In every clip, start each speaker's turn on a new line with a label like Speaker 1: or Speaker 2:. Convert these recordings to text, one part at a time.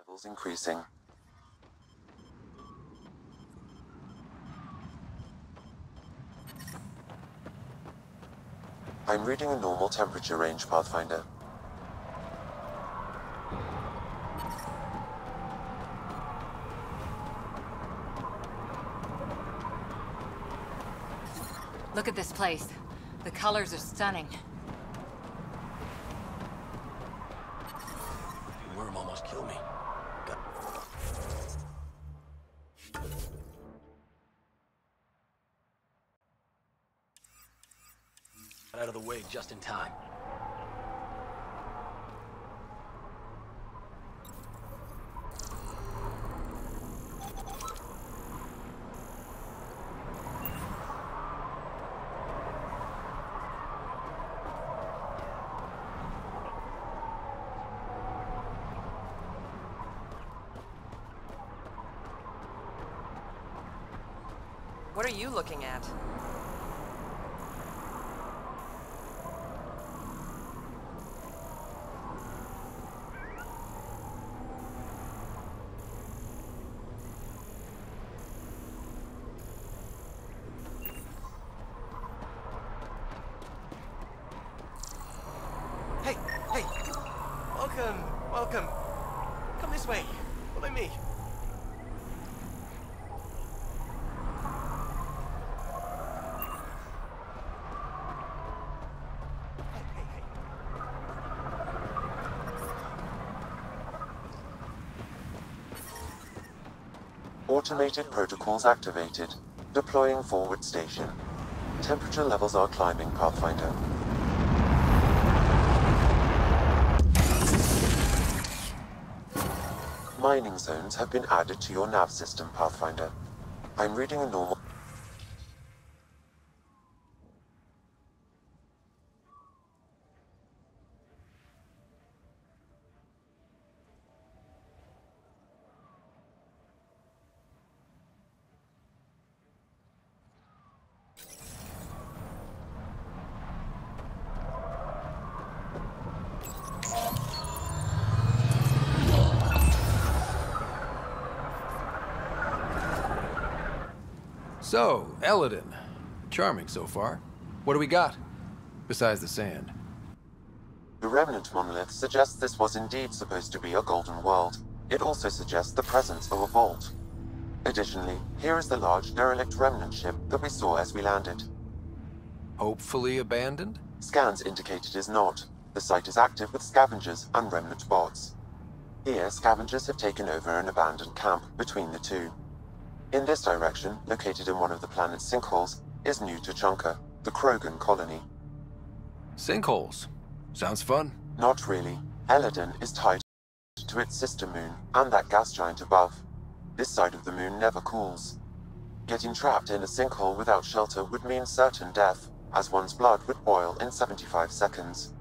Speaker 1: Levels increasing. I'm reading a normal temperature range, Pathfinder.
Speaker 2: Look at this place. The colors are stunning.
Speaker 3: The worm almost killed me. Got out of the way just in time.
Speaker 4: What are you looking at? Hey, hey! Welcome, welcome. Come this way. Follow me.
Speaker 1: Automated protocols activated. Deploying forward station. Temperature levels are climbing, Pathfinder. Mining zones have been added to your nav system, Pathfinder. I'm reading a normal...
Speaker 5: So, Elaaden. Charming so far. What do we got? Besides the sand.
Speaker 1: The remnant monolith suggests this was indeed supposed to be a golden world. It also suggests the presence of a vault. Additionally, here is the large derelict remnant ship that we saw as we landed.
Speaker 5: Hopefully abandoned?
Speaker 1: Scans indicate it is not. The site is active with scavengers and remnant bots. Here, scavengers have taken over an abandoned camp between the two. In this direction, located in one of the planet's sinkholes, is New Tuchanka, the Krogan colony.
Speaker 5: Sinkholes. Sounds fun.
Speaker 1: Not really. Elaaden is tied to its sister moon, and that gas giant above. This side of the moon never cools. Getting trapped in a sinkhole without shelter would mean certain death, as one's blood would boil in 75 seconds.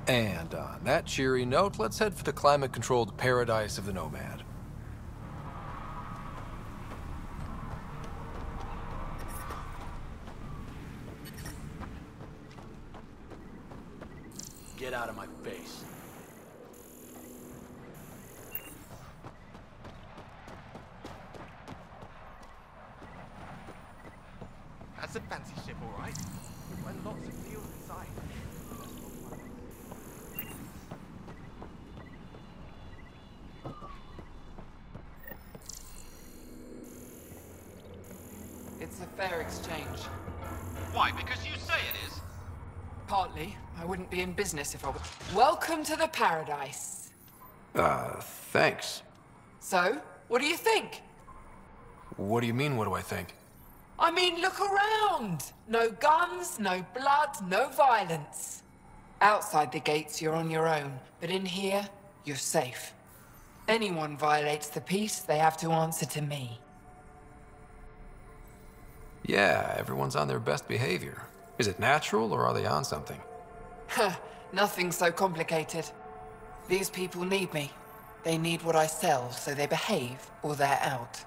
Speaker 5: And on that cheery note, let's head for the climate-controlled paradise of the Nomad.
Speaker 3: Get out of my face.
Speaker 4: That's a fancy ship, all right. And lots of fuel inside.
Speaker 6: It's a fair exchange.
Speaker 7: Why? Because you say it is?
Speaker 6: Partly. I wouldn't be in business if I were. Welcome to the paradise.
Speaker 5: Thanks.
Speaker 6: So, what do you think?
Speaker 5: What do you mean, what do I think?
Speaker 6: I mean, look around. No guns, no blood, no violence. Outside the gates, you're on your own. But in here, you're safe. Anyone violates the peace, they have to answer to me.
Speaker 5: Yeah, everyone's on their best behavior. Is it natural, or are they on something?
Speaker 6: Nothing so complicated. These people need me. They need what I sell, so they behave, or they're out.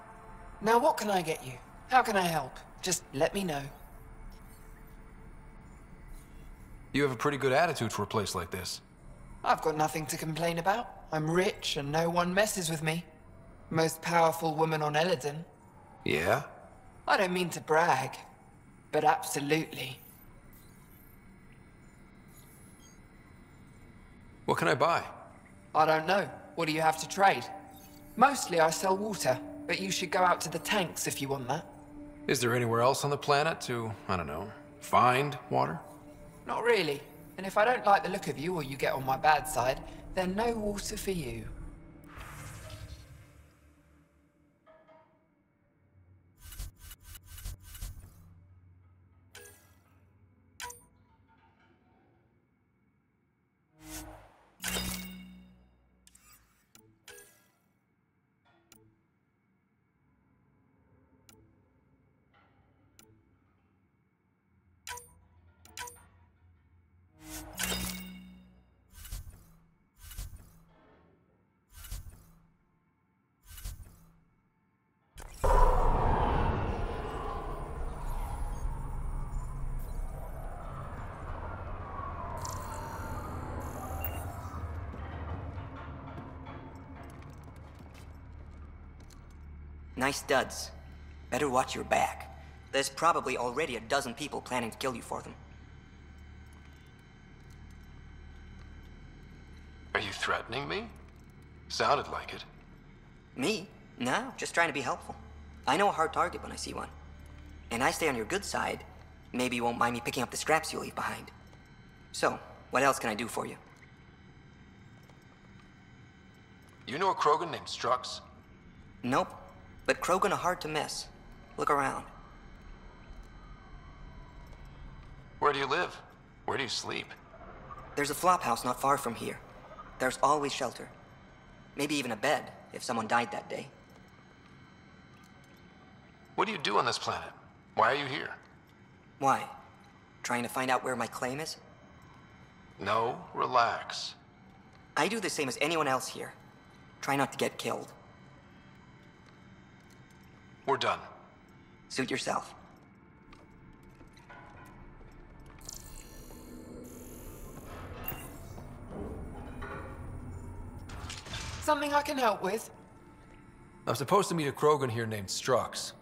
Speaker 6: Now what can I get you? How can I help? Just let me know.
Speaker 5: You have a pretty good attitude for a place like this.
Speaker 6: I've got nothing to complain about. I'm rich and no one messes with me. Most powerful woman on Elaaden.
Speaker 5: Yeah?
Speaker 6: I don't mean to brag, but absolutely.
Speaker 5: What can I buy?
Speaker 6: I don't know. What do you have to trade? Mostly I sell water, but you should go out to the tanks if you want that.
Speaker 5: Is there anywhere else on the planet to, I don't know, find water?
Speaker 6: Not really. And if I don't like the look of you or you get on my bad side, then no water for you.
Speaker 8: Nice duds. Better watch your back. There's probably already a dozen people planning to kill you for them.
Speaker 5: Are you threatening me? Sounded like it.
Speaker 8: Me? No, just trying to be helpful. I know a hard target when I see one. And I stay on your good side. Maybe you won't mind me picking up the scraps you leave behind. So, what else can I do for you?
Speaker 5: You know a Krogan named Strux?
Speaker 8: Nope. But Krogan are hard to miss. Look around.
Speaker 5: Where do you live? Where do you sleep?
Speaker 8: There's a flop house not far from here. There's always shelter. Maybe even a bed, if someone died that day.
Speaker 5: What do you do on this planet? Why are you here?
Speaker 8: Why? Trying to find out where my claim is?
Speaker 5: No, relax.
Speaker 8: I do the same as anyone else here. Try not to get killed.
Speaker 5: We're done.
Speaker 8: Suit yourself.
Speaker 6: Something I can help with?
Speaker 5: I'm supposed to meet a Krogan here named Strux.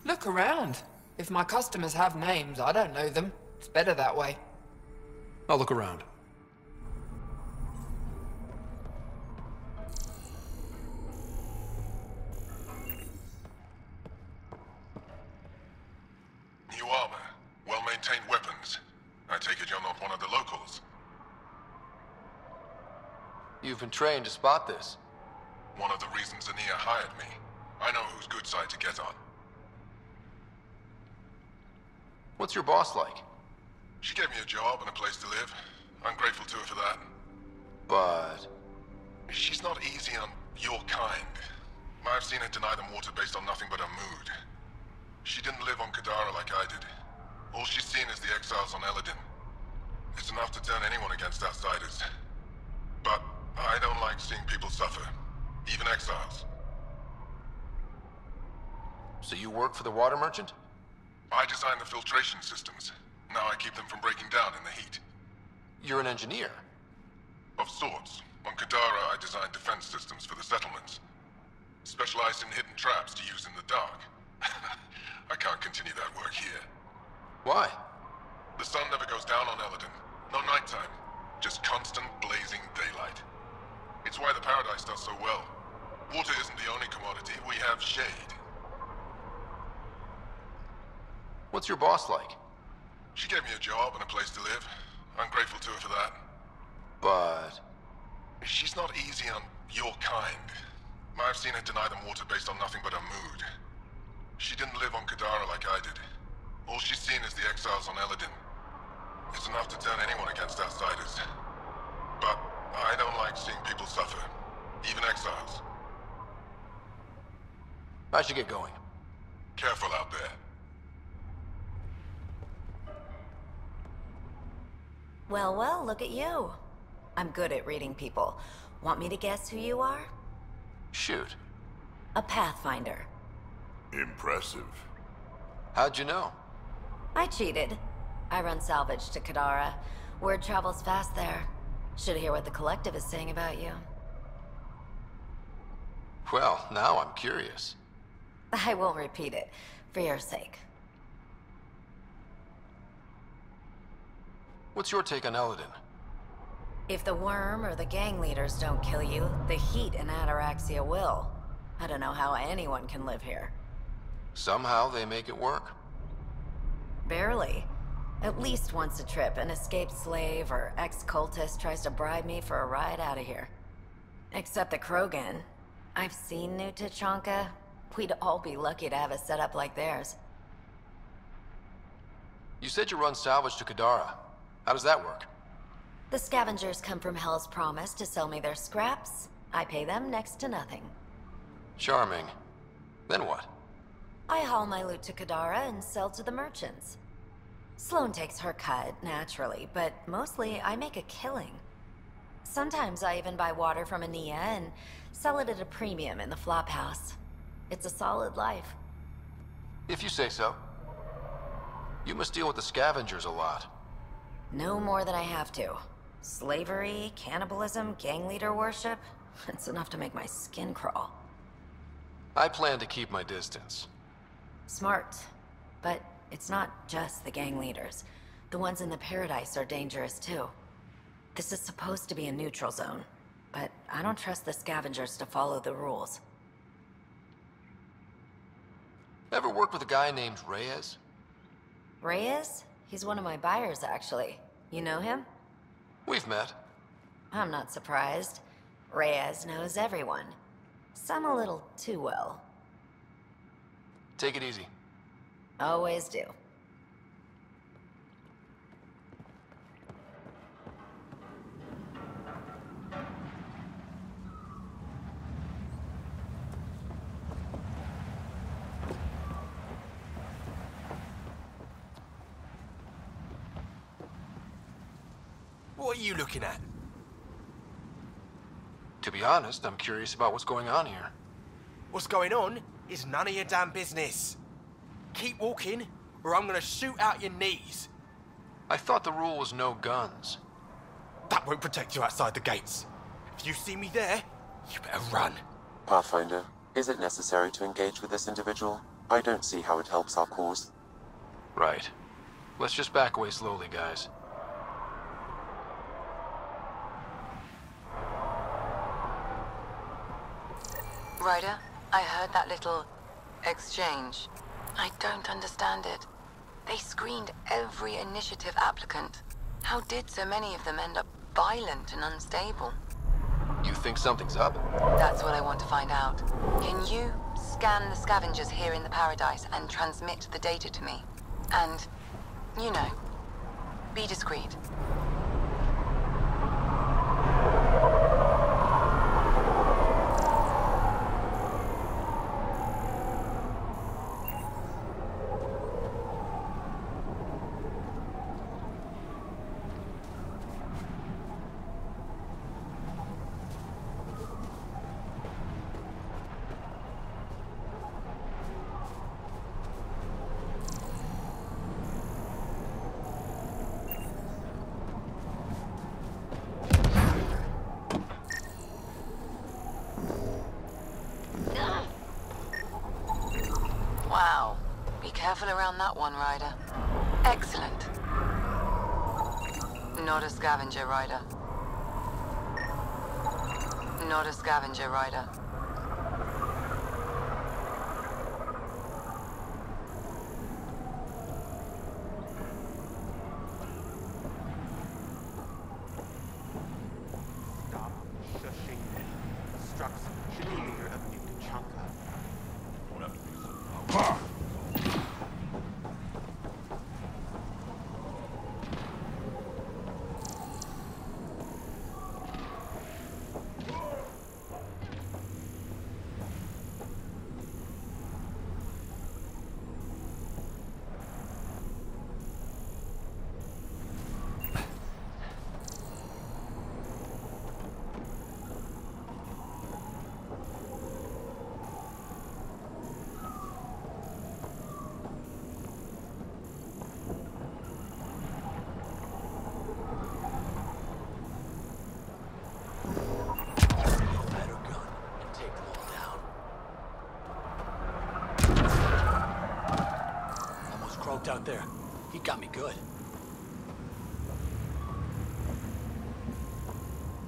Speaker 6: Look around. If my customers have names, I don't know them. It's better that way.
Speaker 5: I'll look around.
Speaker 9: New armor, well-maintained weapons. I take it you're not one of the locals.
Speaker 5: You've been trained to spot this.
Speaker 9: One of the reasons Ania hired me. I know whose good side to get on.
Speaker 5: What's your boss like?
Speaker 9: She gave me a job and a place to live. I'm grateful to her for that.
Speaker 5: But...
Speaker 9: She's not easy on your kind. I've seen her deny them water based on nothing but her mood. She didn't live on Kadara like I did. All she's seen is the exiles on Elaaden. It's enough to turn anyone against outsiders.
Speaker 5: you work for the water merchant?
Speaker 9: I designed the filtration systems. Now I keep them from breaking down in the heat.
Speaker 5: You're an engineer.
Speaker 9: Of sorts. On Kadara, I designed defense systems for the settlements. Specialized in hidden traps to use in the dark. I can't continue that work here.
Speaker 5: Why?
Speaker 9: The sun never goes down on Elaaden. No nighttime. Just constant blazing daylight. It's why the Paradise does so well. Water isn't the only commodity. We have shade.
Speaker 5: What's your boss like?
Speaker 9: She gave me a job and a place to live. I'm grateful to her for that.
Speaker 5: But...
Speaker 9: She's not easy on your kind. I've seen her deny them water based on nothing but her mood. She didn't live on Kadara like I did. All she's seen is the exiles on Elaaden. It's enough to turn anyone against outsiders. But I don't like seeing people suffer. Even exiles.
Speaker 5: I should get going.
Speaker 9: Careful out there.
Speaker 10: Well, well, look at you. I'm good at reading people. Want me to guess who you are?
Speaker 5: Shoot.
Speaker 10: A Pathfinder.
Speaker 9: Impressive.
Speaker 5: How'd you know?
Speaker 10: I cheated. I run salvage to Kadara. Word travels fast there. Should hear what the Collective is saying about you.
Speaker 5: Well, now I'm curious.
Speaker 10: I won't repeat it, for your sake.
Speaker 5: What's your take on Elaaden?
Speaker 10: If the worm or the gang leaders don't kill you, the heat in Ataraxia will. I don't know how anyone can live here.
Speaker 5: Somehow they make it work.
Speaker 10: Barely. At least once a trip, an escaped slave or ex-cultist tries to bribe me for a ride out of here. Except the Krogan. I've seen New Tachanka. We'd all be lucky to have a setup like theirs.
Speaker 5: You said you run salvage to Kadara. How does that work?
Speaker 10: The scavengers come from Hell's Promise to sell me their scraps. I pay them next to nothing.
Speaker 5: Charming. Then what?
Speaker 10: I haul my loot to Kadara and sell to the merchants. Sloane takes her cut, naturally, but mostly I make a killing. Sometimes I even buy water from Ania and sell it at a premium in the flophouse. It's a solid life.
Speaker 5: If you say so. You must deal with the scavengers a lot.
Speaker 10: No more than I have to. Slavery, cannibalism, gang leader worship. It's enough to make my skin crawl.
Speaker 5: I plan to keep my distance.
Speaker 10: Smart. But it's not just the gang leaders. The ones in the Paradise are dangerous too. This is supposed to be a neutral zone, but I don't trust the scavengers to follow the rules.
Speaker 5: Ever work with a guy named Reyes?
Speaker 10: Reyes? He's one of my buyers, actually. You know him?
Speaker 5: We've met.
Speaker 10: I'm not surprised. Reyes knows everyone. Some a little too well.
Speaker 5: Take it easy.
Speaker 10: Always do.
Speaker 4: What are you looking at?
Speaker 5: To be honest, I'm curious about what's going on here.
Speaker 4: What's going on is none of your damn business. Keep walking, or I'm gonna shoot out your knees.
Speaker 5: I thought the rule was no guns.
Speaker 4: That won't protect you outside the gates. If you see me there, you better run.
Speaker 1: Pathfinder, is it necessary to engage with this individual? I don't see how it helps our cause.
Speaker 5: Right. Let's just back away slowly, guys.
Speaker 2: Ryder, I heard that little exchange. I don't understand it. They screened every initiative applicant. How did so many of them end up violent and unstable?
Speaker 5: You think something's up?
Speaker 2: That's what I want to find out. Can you scan the scavengers here in the Paradise and transmit the data to me? And, you know, be discreet. found that one, Ryder. Excellent. Not a scavenger, Ryder. Not a scavenger, Ryder.
Speaker 11: Stop shushing me. Strux should be leader of New Tachanka.
Speaker 9: Won't have to be so loud.
Speaker 3: Out there. He got me good.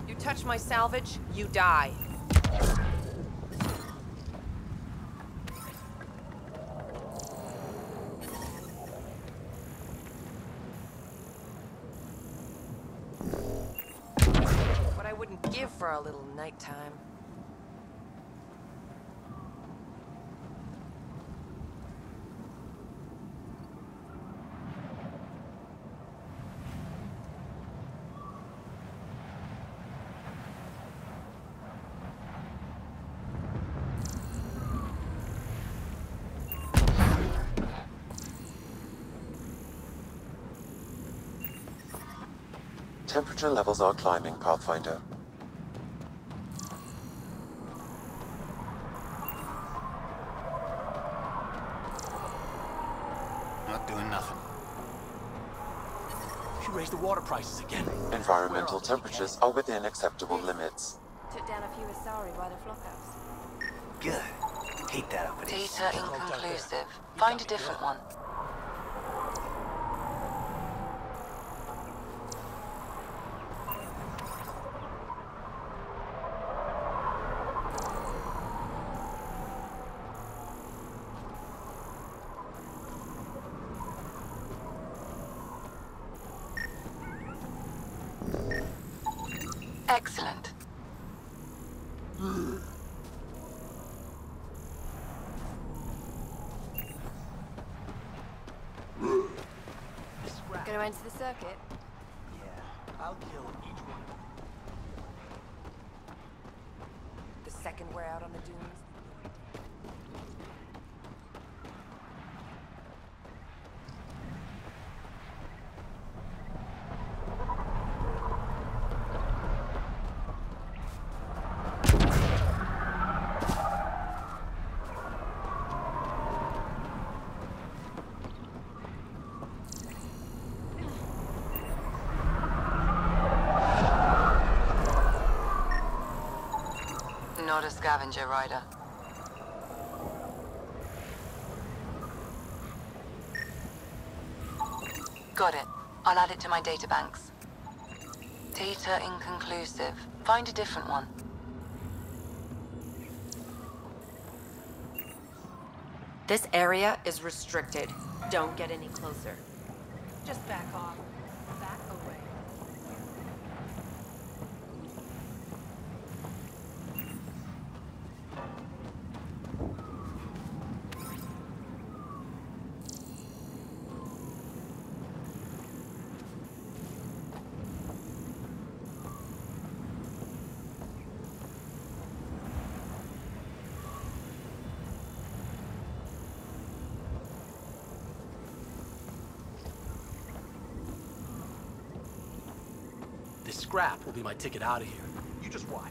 Speaker 12: You touch my salvage, you die. What I wouldn't give for a little nighttime.
Speaker 1: Temperature levels are climbing, Pathfinder.
Speaker 11: Not doing nothing.
Speaker 3: She raised the water prices again.
Speaker 1: Environmental temperatures are within acceptable limits.
Speaker 10: Took down a few Asari by the flockhouse.
Speaker 11: Good. Hate that uppity.
Speaker 2: Data inconclusive. Find a different one. Excellent.
Speaker 10: Gonna enter the circuit?
Speaker 11: Yeah, I'll kill each one.
Speaker 12: The second we're out on the dunes.
Speaker 2: Not a scavenger, Ryder. Got it. I'll add it to my databanks. Data inconclusive. Find a different one.
Speaker 12: This area is restricted. Don't get any closer. Just back off. Back away.
Speaker 3: This scrap will be my ticket out of here. You just watch.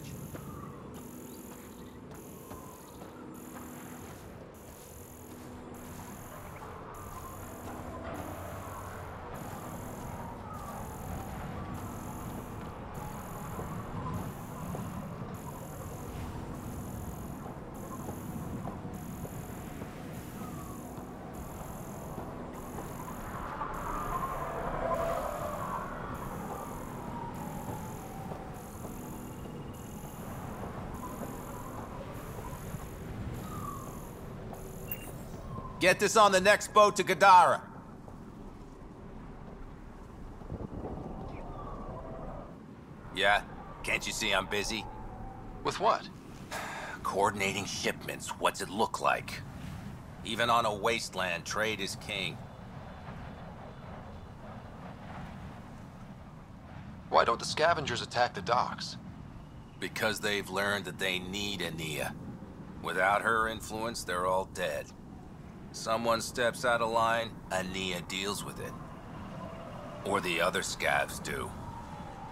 Speaker 13: Get this on the next boat to Kadara. Yeah? Can't you see I'm busy?
Speaker 5: With what?
Speaker 13: Coordinating shipments. What's it look like? Even on a wasteland, trade is king.
Speaker 5: Why don't the scavengers attack the docks?
Speaker 13: Because they've learned that they need Ania. Without her influence, they're all dead. Someone steps out of line, Ania deals with it. Or the other scavs do.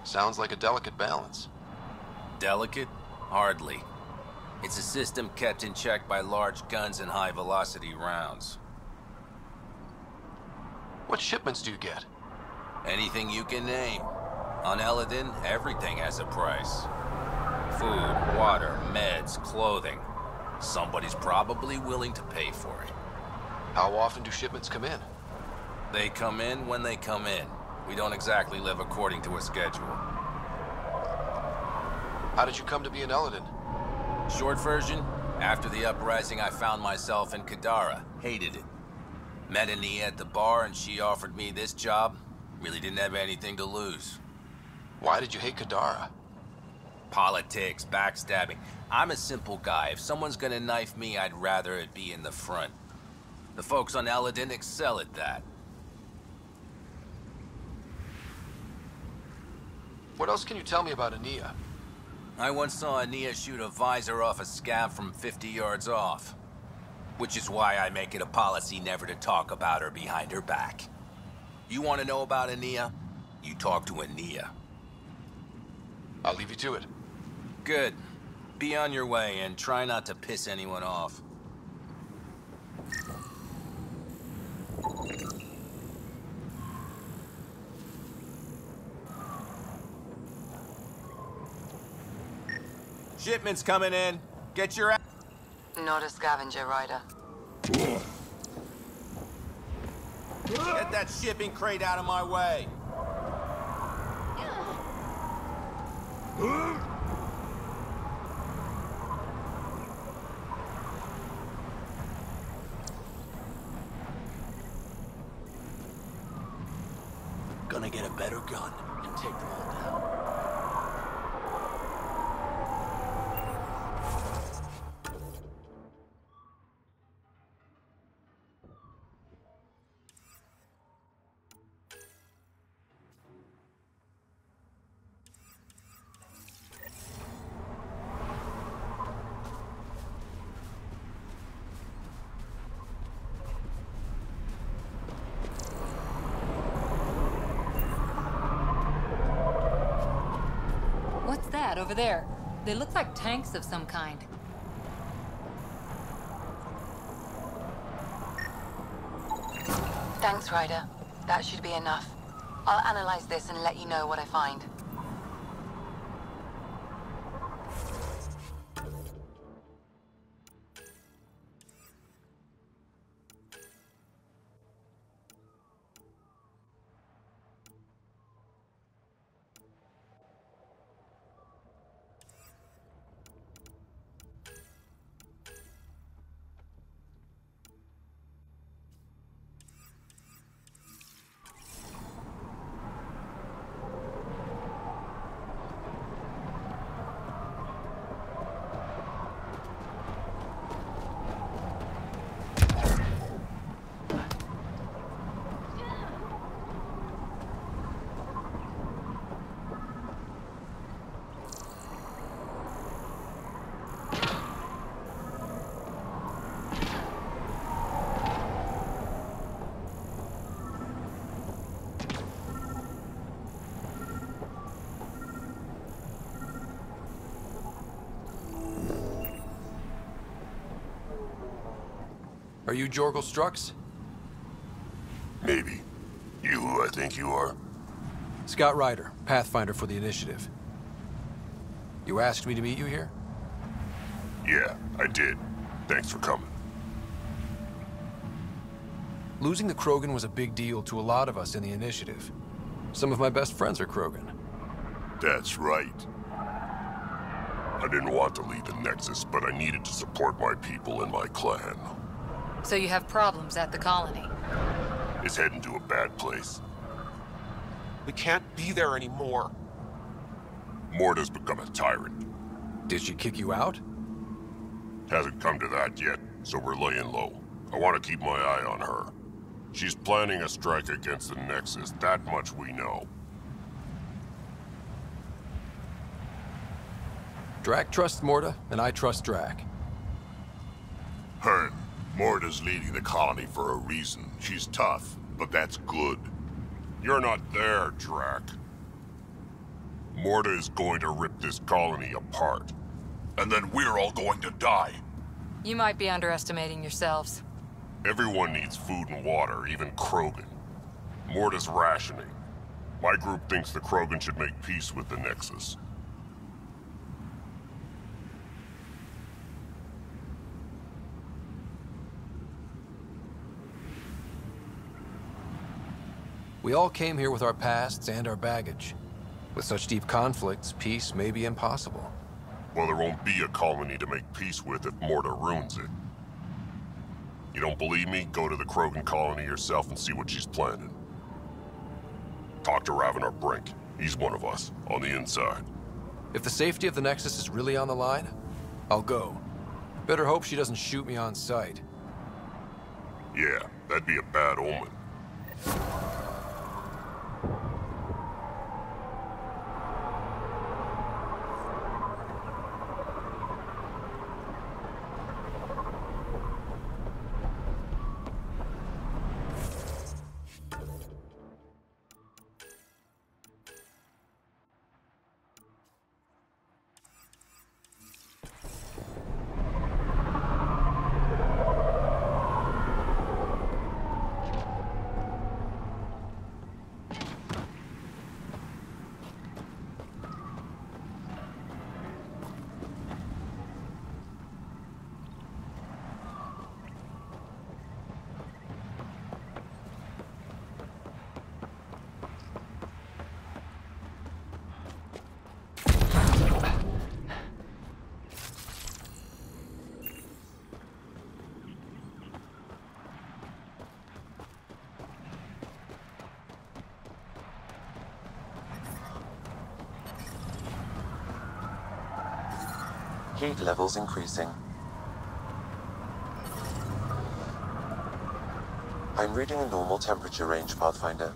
Speaker 5: Sounds like a delicate balance.
Speaker 13: Delicate? Hardly. It's a system kept in check by large guns and high-velocity rounds.
Speaker 5: What shipments do you get?
Speaker 13: Anything you can name. On Elaaden, everything has a price. Food, water, meds, clothing. Somebody's probably willing to pay for it.
Speaker 5: How often do shipments come in?
Speaker 13: They come in when they come in. We don't exactly live according to a schedule.
Speaker 5: How did you come to be in Elaaden?
Speaker 13: Short version, after the uprising, I found myself in Kadara. Hated it. Met Ania at the bar and she offered me this job. Really didn't have anything to lose.
Speaker 5: Why did you hate Kadara?
Speaker 13: Politics, backstabbing. I'm a simple guy. If someone's gonna knife me, I'd rather it be in the front. The folks on Elaaden excel at that.
Speaker 5: What else can you tell me about Ania?
Speaker 13: I once saw Ania shoot a visor off a scav from 50 yards off. Which is why I make it a policy never to talk about her behind her back. You want to know about Ania? You talk to Ania.
Speaker 5: I'll leave you to it.
Speaker 13: Good. Be on your way and try not to piss anyone off. Shipment's coming in. Get your ass.
Speaker 2: Not a scavenger, Ryder.
Speaker 13: Get that shipping crate out of my way.
Speaker 3: Gonna get a better gun and take them all down.
Speaker 14: What's that over there? They look like tanks of some kind.
Speaker 2: Thanks, Ryder. That should be enough. I'll analyze this and let you know what I find.
Speaker 5: Are you Jorgel Strux?
Speaker 9: Maybe. You who I think you are?
Speaker 5: Scout Ryder, Pathfinder for the Initiative. You asked me to meet you here?
Speaker 9: Yeah, I did. Thanks for coming.
Speaker 5: Losing the Krogan was a big deal to a lot of us in the Initiative. Some of my best friends are Krogan.
Speaker 9: That's right. I didn't want to leave the Nexus, but I needed to support my people and my clan.
Speaker 14: So you have problems at the colony.
Speaker 15: It's heading to a bad place.
Speaker 11: We can't be there anymore.
Speaker 15: Morta's become a tyrant.
Speaker 5: Did she kick you out?
Speaker 15: Hasn't come to that yet, so we're laying low. I want to keep my eye on her. She's planning a strike against the Nexus, that much we know.
Speaker 5: Drac trusts Morta, and I trust Drac.
Speaker 15: Hearn, Morta's leading the colony for a reason. She's tough, but that's good. You're not there, Drac. Morta is going to rip this colony apart. And then we're all going to die.
Speaker 14: You might be underestimating yourselves.
Speaker 15: Everyone needs food and water, even Krogan. Morta's rationing. My group thinks the Krogan should make peace with the Nexus.
Speaker 5: We all came here with our pasts and our baggage. With such deep conflicts, peace may be impossible.
Speaker 15: Well, there won't be a colony to make peace with if Morta ruins it. You don't believe me? Go to the Krogan colony yourself and see what she's planning. Talk to Ravenar Brink. He's one of us, on the inside.
Speaker 5: If the safety of the Nexus is really on the line, I'll go. Better hope she doesn't shoot me on sight.
Speaker 15: Yeah, that'd be a bad omen.
Speaker 1: Heat levels increasing. I'm reading a normal temperature range, Pathfinder.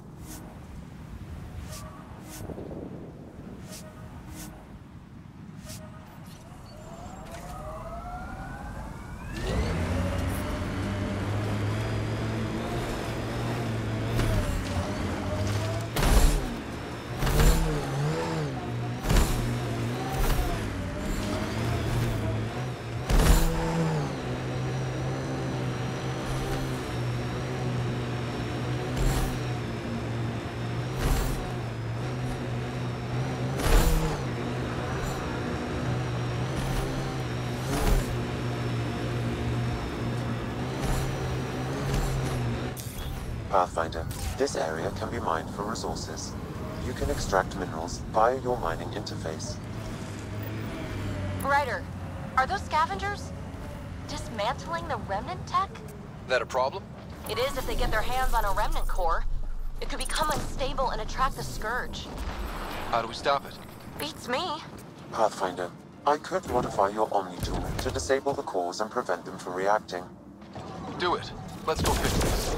Speaker 1: Pathfinder, this area can be mined for resources. You can extract minerals via your mining interface.
Speaker 16: Ryder, are those scavengers dismantling the remnant tech?
Speaker 5: That a problem?
Speaker 16: It is if they get their hands on a remnant core. It could become unstable and attract the Scourge.
Speaker 5: How do we stop it?
Speaker 16: Beats me.
Speaker 1: Pathfinder, I could modify your Omni tool to disable the cores and prevent them from reacting.
Speaker 5: Do it. Let's go fix this.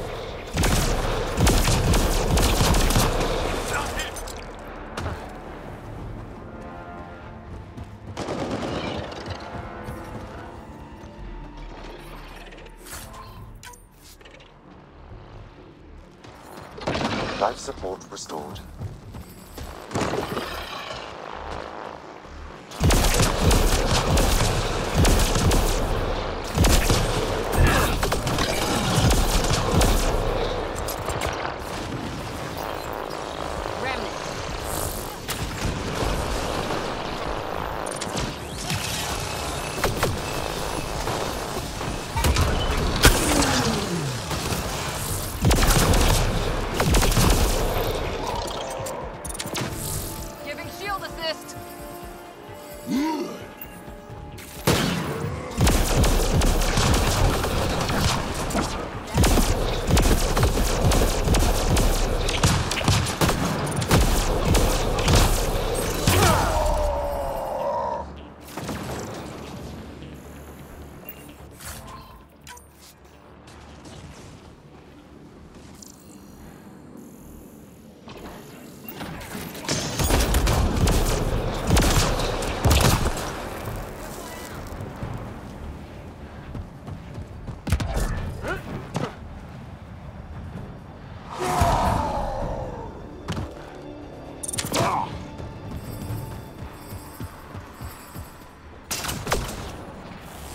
Speaker 1: Life support restored.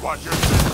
Speaker 15: Watch your step.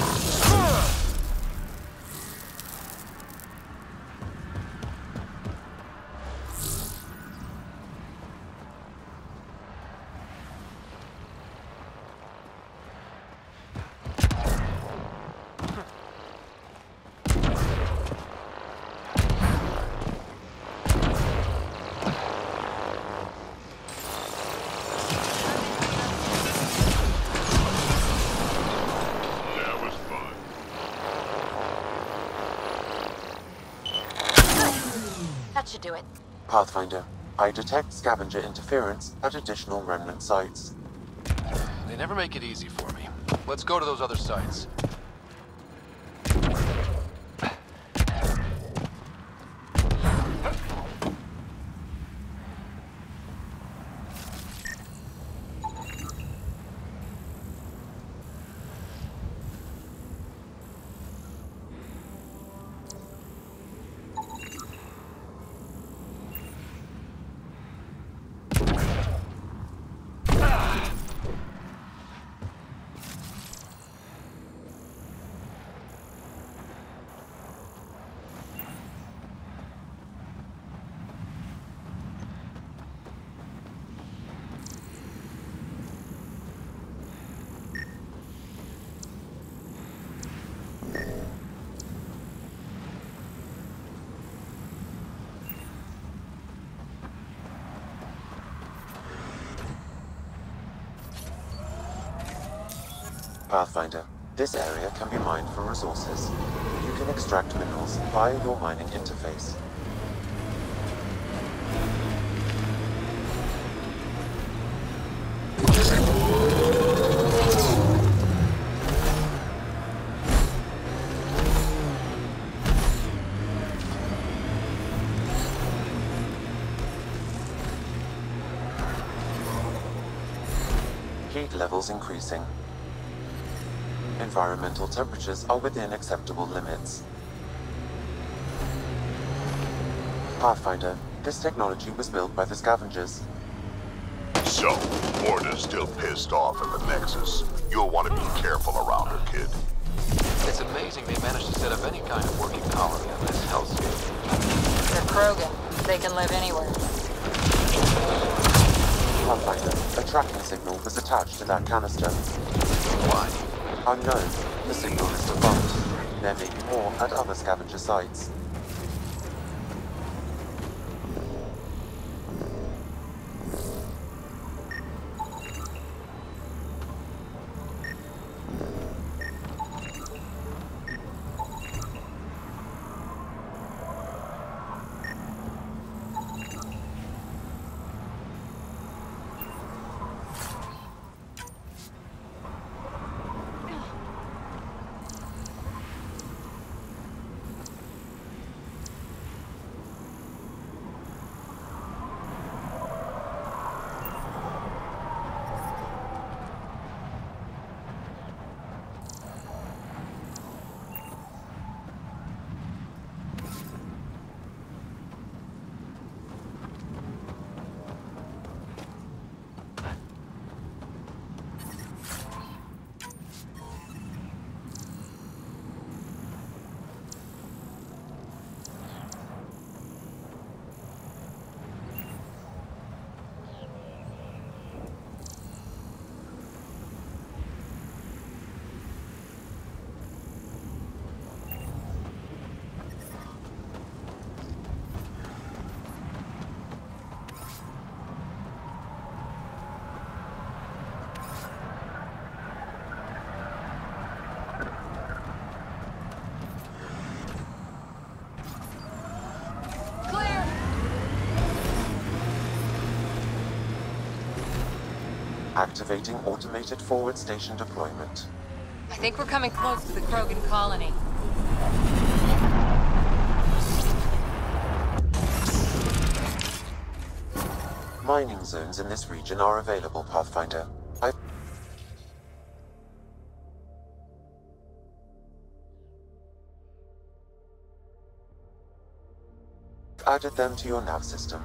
Speaker 16: That should do it.
Speaker 1: Pathfinder, I detect scavenger interference at additional remnant sites.
Speaker 5: They never make it easy for me. Let's go to those other sites.
Speaker 1: Pathfinder, this area can be mined for resources. You can extract minerals via your mining interface. Heat levels increasing. Environmental temperatures are within acceptable limits. Pathfinder, this technology was built by the scavengers.
Speaker 15: So, Morta's still pissed off at the Nexus. You'll want to be careful around her, kid.
Speaker 5: It's amazing they managed to set up any kind of working colony on this hellscape.
Speaker 14: They're Krogan. They can live anywhere.
Speaker 1: Pathfinder, a tracking signal was attached to that canister.
Speaker 5: Why?
Speaker 1: Unknown. The signal is debunked. There may be more at other scavenger sites. Activating automated forward station deployment.
Speaker 14: I think we're coming close to the Krogan colony.
Speaker 1: Mining zones in this region are available, Pathfinder. I've added them to your nav system.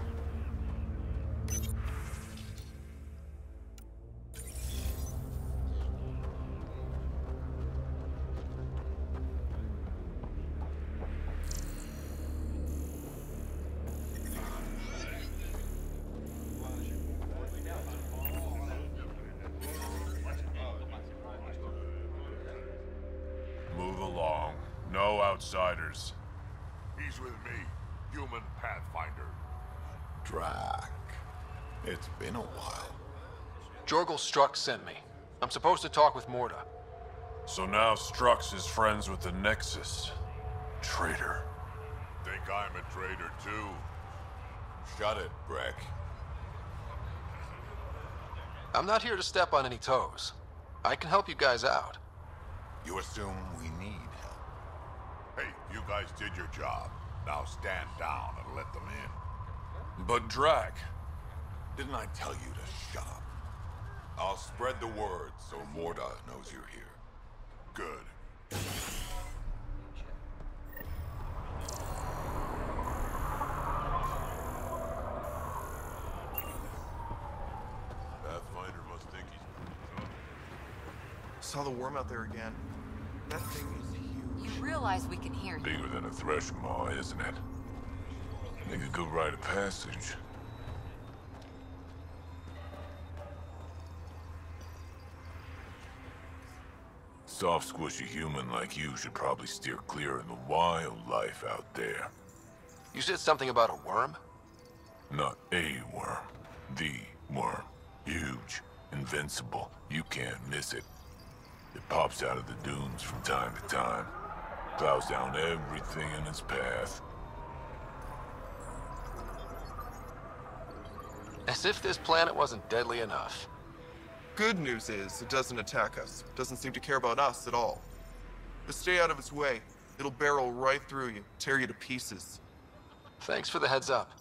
Speaker 17: Move along. No outsiders.
Speaker 18: He's with me, human Pathfinder.
Speaker 19: Drac. It's been a while.
Speaker 5: Jorgel Strux sent me. I'm supposed to talk with Morda.
Speaker 17: So now Strux is friends with the Nexus. Traitor.
Speaker 18: Think I'm a traitor too?
Speaker 19: Shut it, Breck.
Speaker 5: I'm not here to step on any toes. I can help you guys out.
Speaker 19: You assume we need help?
Speaker 18: Hey, you guys did your job. Now stand down and let them in.
Speaker 17: But Drac...
Speaker 19: Didn't I tell you to shut up? I'll spread the word so Morda knows you're here.
Speaker 18: Good.
Speaker 17: Pathfinder must think he's pretty tough.
Speaker 20: Saw the worm out there again. That thing is huge.
Speaker 12: You realize we can hear you.
Speaker 17: Bigger than a threshing maw, isn't it? Make a good rite of passage. Soft, squishy human like you should probably steer clear of the wildlife out there.
Speaker 5: You said something about a worm?
Speaker 17: Not a worm. The worm. Huge. Invincible. You can't miss it. It pops out of the dunes from time to time. Plows down everything in its path.
Speaker 5: As if this planet wasn't deadly enough.
Speaker 20: Good news is, it doesn't attack us. Doesn't seem to care about us at all. Just stay out of its way. It'll barrel right through you, tear you to pieces.
Speaker 5: Thanks for the heads up.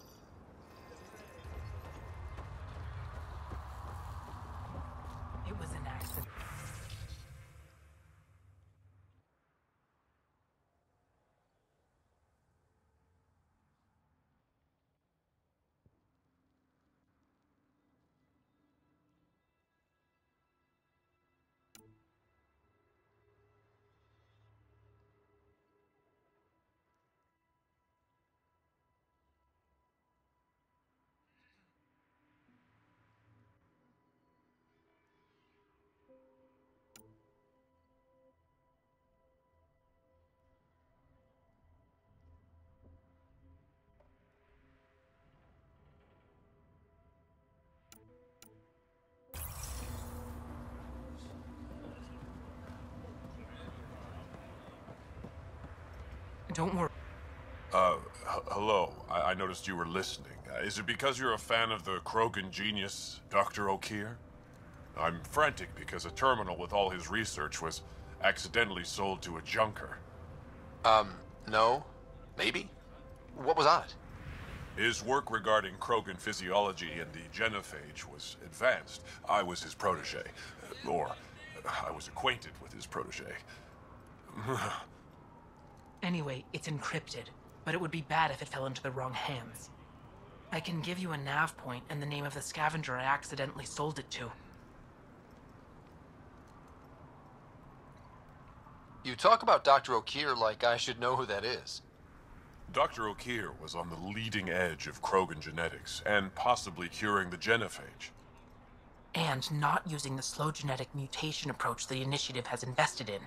Speaker 6: It was an accident. Don't worry.
Speaker 17: Hello. I noticed you were listening. Is it because you're a fan of the Krogan genius, Dr. O'Keefe? I'm frantic because a terminal with all his research was accidentally sold to a junker.
Speaker 5: No. Maybe? What was on it?
Speaker 17: His work regarding Krogan physiology and the genophage was advanced. I was his protege. Or, I was acquainted with his protege.
Speaker 6: Anyway, it's encrypted, but it would be bad if it fell into the wrong hands. I can give you a nav point and the name of the scavenger I accidentally sold it to.
Speaker 5: You talk about Dr. O'Keefe like I should know who that is.
Speaker 17: Dr. O'Keefe was on the leading edge of Krogan genetics, and possibly curing the genophage.
Speaker 6: And not using the slow genetic mutation approach the Initiative has invested in.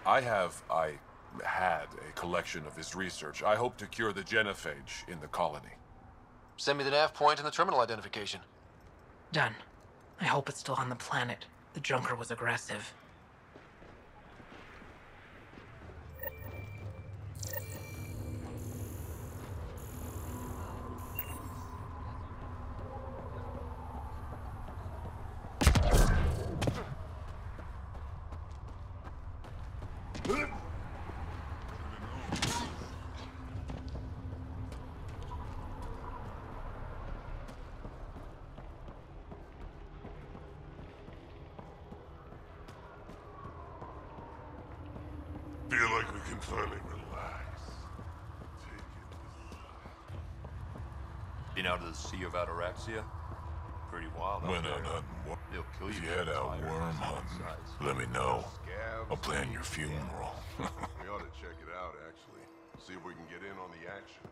Speaker 17: I had a collection of his research. I hope to cure the genophage in the colony.
Speaker 5: Send me the nav point and the terminal identification.
Speaker 6: Done. I hope it's still on the planet. The junker was aggressive.
Speaker 18: Feel like we can finally relax.
Speaker 21: Been out of the Sea of Ataraxia? Pretty wild out
Speaker 17: Went
Speaker 21: there.
Speaker 17: out hunting.
Speaker 21: They'll kill
Speaker 17: If
Speaker 21: you
Speaker 17: you head out
Speaker 21: fire
Speaker 17: worm
Speaker 21: and
Speaker 17: hunting,
Speaker 21: size.
Speaker 17: let me know. I'll plan your funeral.
Speaker 9: We ought to check it out, actually. See if we can get in on the action.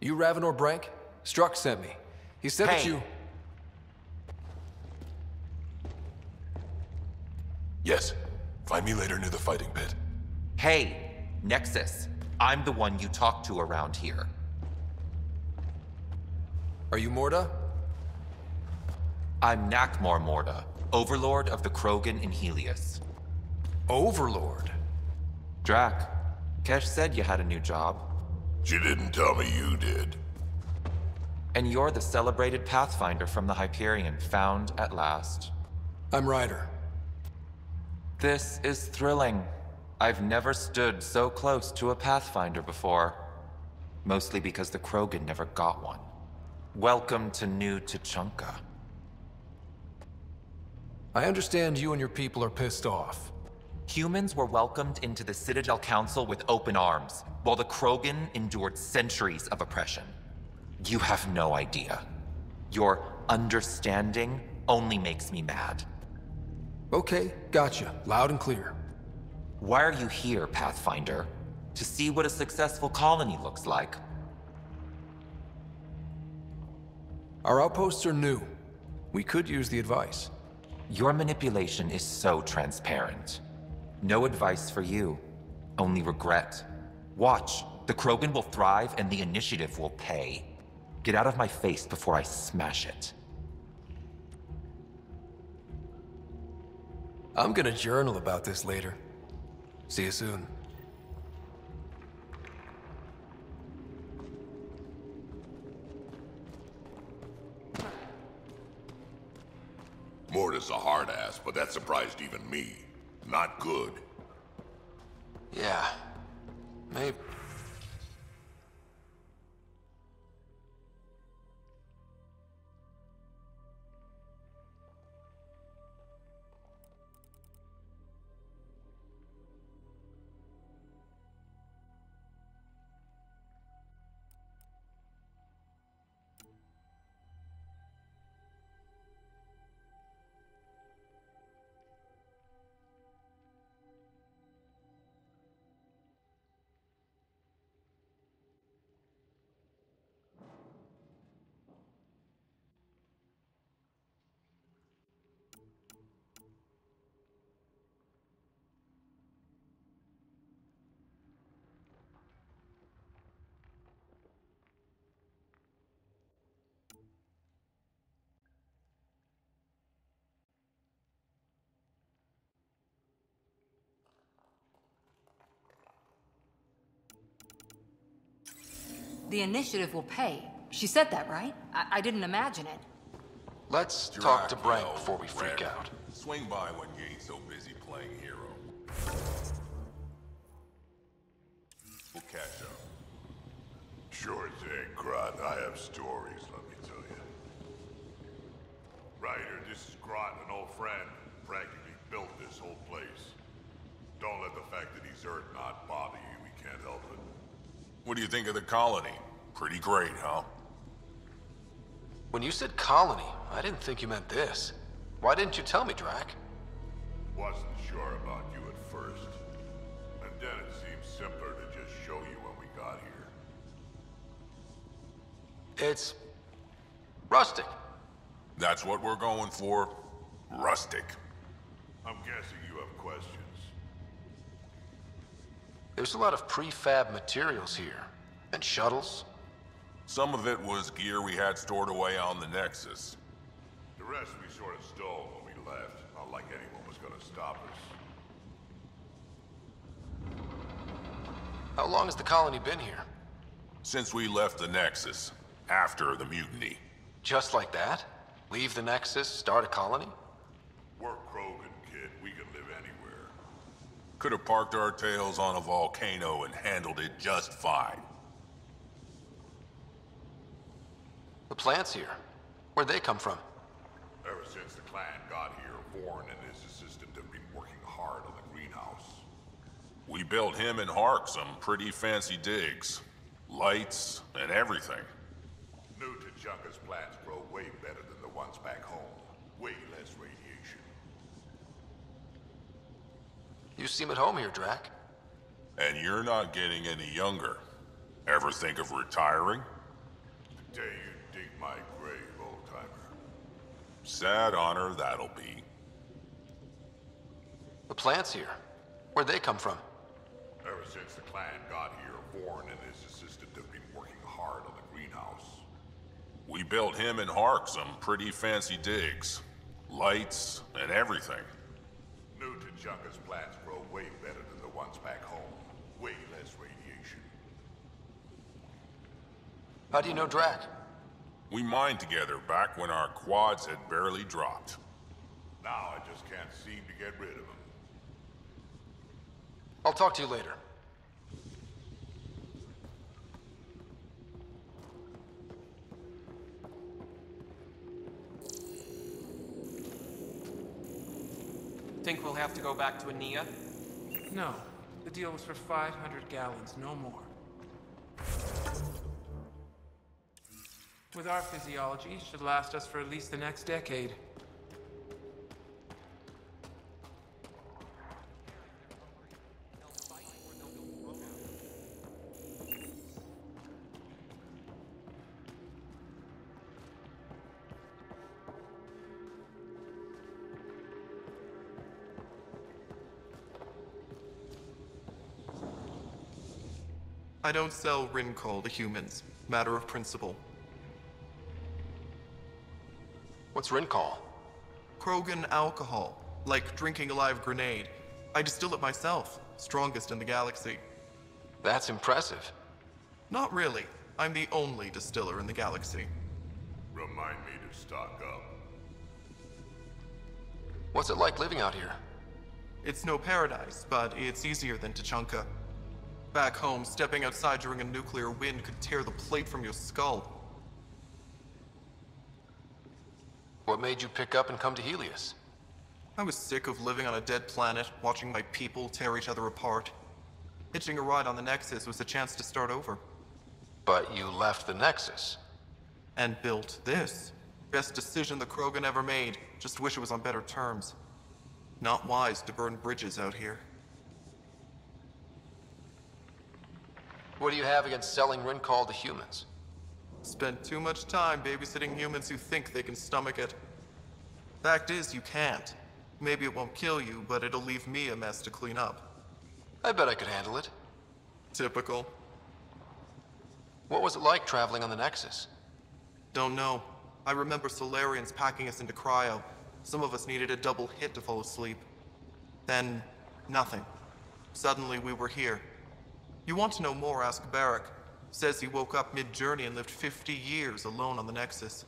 Speaker 5: You Ravenor Brank? Struck sent me. He said that you...
Speaker 7: Yes. Find me later near the fighting pit.
Speaker 22: Hey, Nexus. I'm the one you talk to around here.
Speaker 5: Are you Morda?
Speaker 22: I'm Nakmor Morda, Overlord of the Krogan in Helios.
Speaker 5: Overlord?
Speaker 22: Drac, Kesh said you had a new job.
Speaker 18: She didn't tell me you did.
Speaker 22: And you're the celebrated Pathfinder from the Hyperion, found at last.
Speaker 5: I'm Ryder.
Speaker 22: This is thrilling. I've never stood so close to a Pathfinder before. Mostly because the Krogan never got one. Welcome to New Tuchanka.
Speaker 5: I understand you and your people are pissed off.
Speaker 22: Humans were welcomed into the Citadel Council with open arms, while the Krogan endured centuries of oppression. You have no idea. Your understanding only makes me mad.
Speaker 5: Okay, gotcha. Loud and clear.
Speaker 22: Why are you here, Pathfinder? To see what a successful colony looks like.
Speaker 5: Our outposts are new. We could use the advice.
Speaker 22: Your manipulation is so transparent. No advice for you, only regret. Watch, the Krogan will thrive and the Initiative will pay. Get out of my face before I smash it.
Speaker 5: I'm gonna journal about this later. See you soon.
Speaker 18: Morda's a hard ass, but that surprised even me. Not good.
Speaker 5: Yeah. Maybe.
Speaker 14: The Initiative will pay. She said that, right? I didn't imagine it.
Speaker 5: Let's talk to Brank before we freak out.
Speaker 19: Swing by when you ain't so busy playing hero. We'll catch up.
Speaker 18: Sure thing, Grot. I have stories, let me tell you. Ryder, this is Grot, an old friend. Practically built this whole place. Don't let the fact that he's Earth not bother you. We can't help it.
Speaker 17: What do you think of the colony? Pretty great, huh?
Speaker 5: When you said colony, I didn't think you meant this. Why didn't you tell me, Drac?
Speaker 18: Wasn't sure about you at first. And then it seemed simpler to just show you when we got here.
Speaker 5: It's... rustic.
Speaker 17: That's what we're going for. Rustic.
Speaker 18: I'm guessing you have questions.
Speaker 5: There's a lot of prefab materials here. And shuttles.
Speaker 17: Some of it was gear we had stored away on the Nexus.
Speaker 18: The rest we sort of stole when we left. Not like anyone was gonna stop us.
Speaker 5: How long has the colony been here?
Speaker 17: Since we left the Nexus. After the mutiny.
Speaker 5: Just like that? Leave the Nexus, start a colony?
Speaker 18: We're Krogan, kid. We can live anywhere.
Speaker 17: Could have parked our tails on a volcano and handled it just fine.
Speaker 5: The plants here. Where'd they come from?
Speaker 18: Ever since the clan got here, Vorn and his assistant have been working hard on the greenhouse.
Speaker 17: We built him and Hark some pretty fancy digs. Lights and everything.
Speaker 18: New Tuchanka's plants grow way better than the ones back home. Way less radiation.
Speaker 5: You seem at home here, Drac.
Speaker 17: And you're not getting any younger. Ever think of retiring?
Speaker 7: Sad honor that'll be.
Speaker 5: The plant's here. Where'd they come from?
Speaker 18: Ever since the clan got here, Warren and his assistant have been working hard on the greenhouse.
Speaker 7: We built him and Hark some pretty fancy digs. Lights and everything.
Speaker 18: New Tuchanka's plants grow way better than the ones back home. Way less radiation.
Speaker 5: How do you know Drac?
Speaker 7: We mined together back when our quads had barely dropped.
Speaker 18: Now I just can't seem to get rid of him.
Speaker 5: I'll talk to you later.
Speaker 4: Think we'll have to go back to Ania? No. The deal was for 500 gallons, no more. With our physiology, it should last us for at least the next decade.
Speaker 20: I don't sell Rincol to humans. Matter of principle.
Speaker 5: What's Rincol?
Speaker 20: Krogan alcohol. Like drinking a live grenade. I distill it myself. Strongest in the galaxy.
Speaker 5: That's impressive.
Speaker 20: Not really. I'm the only distiller in the galaxy.
Speaker 18: Remind me to stock up.
Speaker 5: What's it like living out here?
Speaker 20: It's no paradise, but it's easier than Tuchanka. Back home, stepping outside during a nuclear wind could tear the plate from your skull.
Speaker 5: What made you pick up and come to Helios?
Speaker 20: I was sick of living on a dead planet, watching my people tear each other apart. Hitching a ride on the Nexus was a chance to start over.
Speaker 5: But you left the Nexus.
Speaker 20: And built this. Best decision the Krogan ever made. Just wish it was on better terms. Not wise to burn bridges out here.
Speaker 5: What do you have against selling Rincol to humans?
Speaker 20: Spent too much time babysitting humans who think they can stomach it. Fact is, you can't. Maybe it won't kill you, but it'll leave me a mess to clean up.
Speaker 5: I bet I could handle it.
Speaker 20: Typical.
Speaker 5: What was it like traveling on the Nexus?
Speaker 20: Don't know. I remember Solarians packing us into cryo. Some of us needed a double hit to fall asleep. Then, nothing. Suddenly we were here. You want to know more, ask Barrack. Says he woke up mid-journey and lived 50 years alone on the Nexus.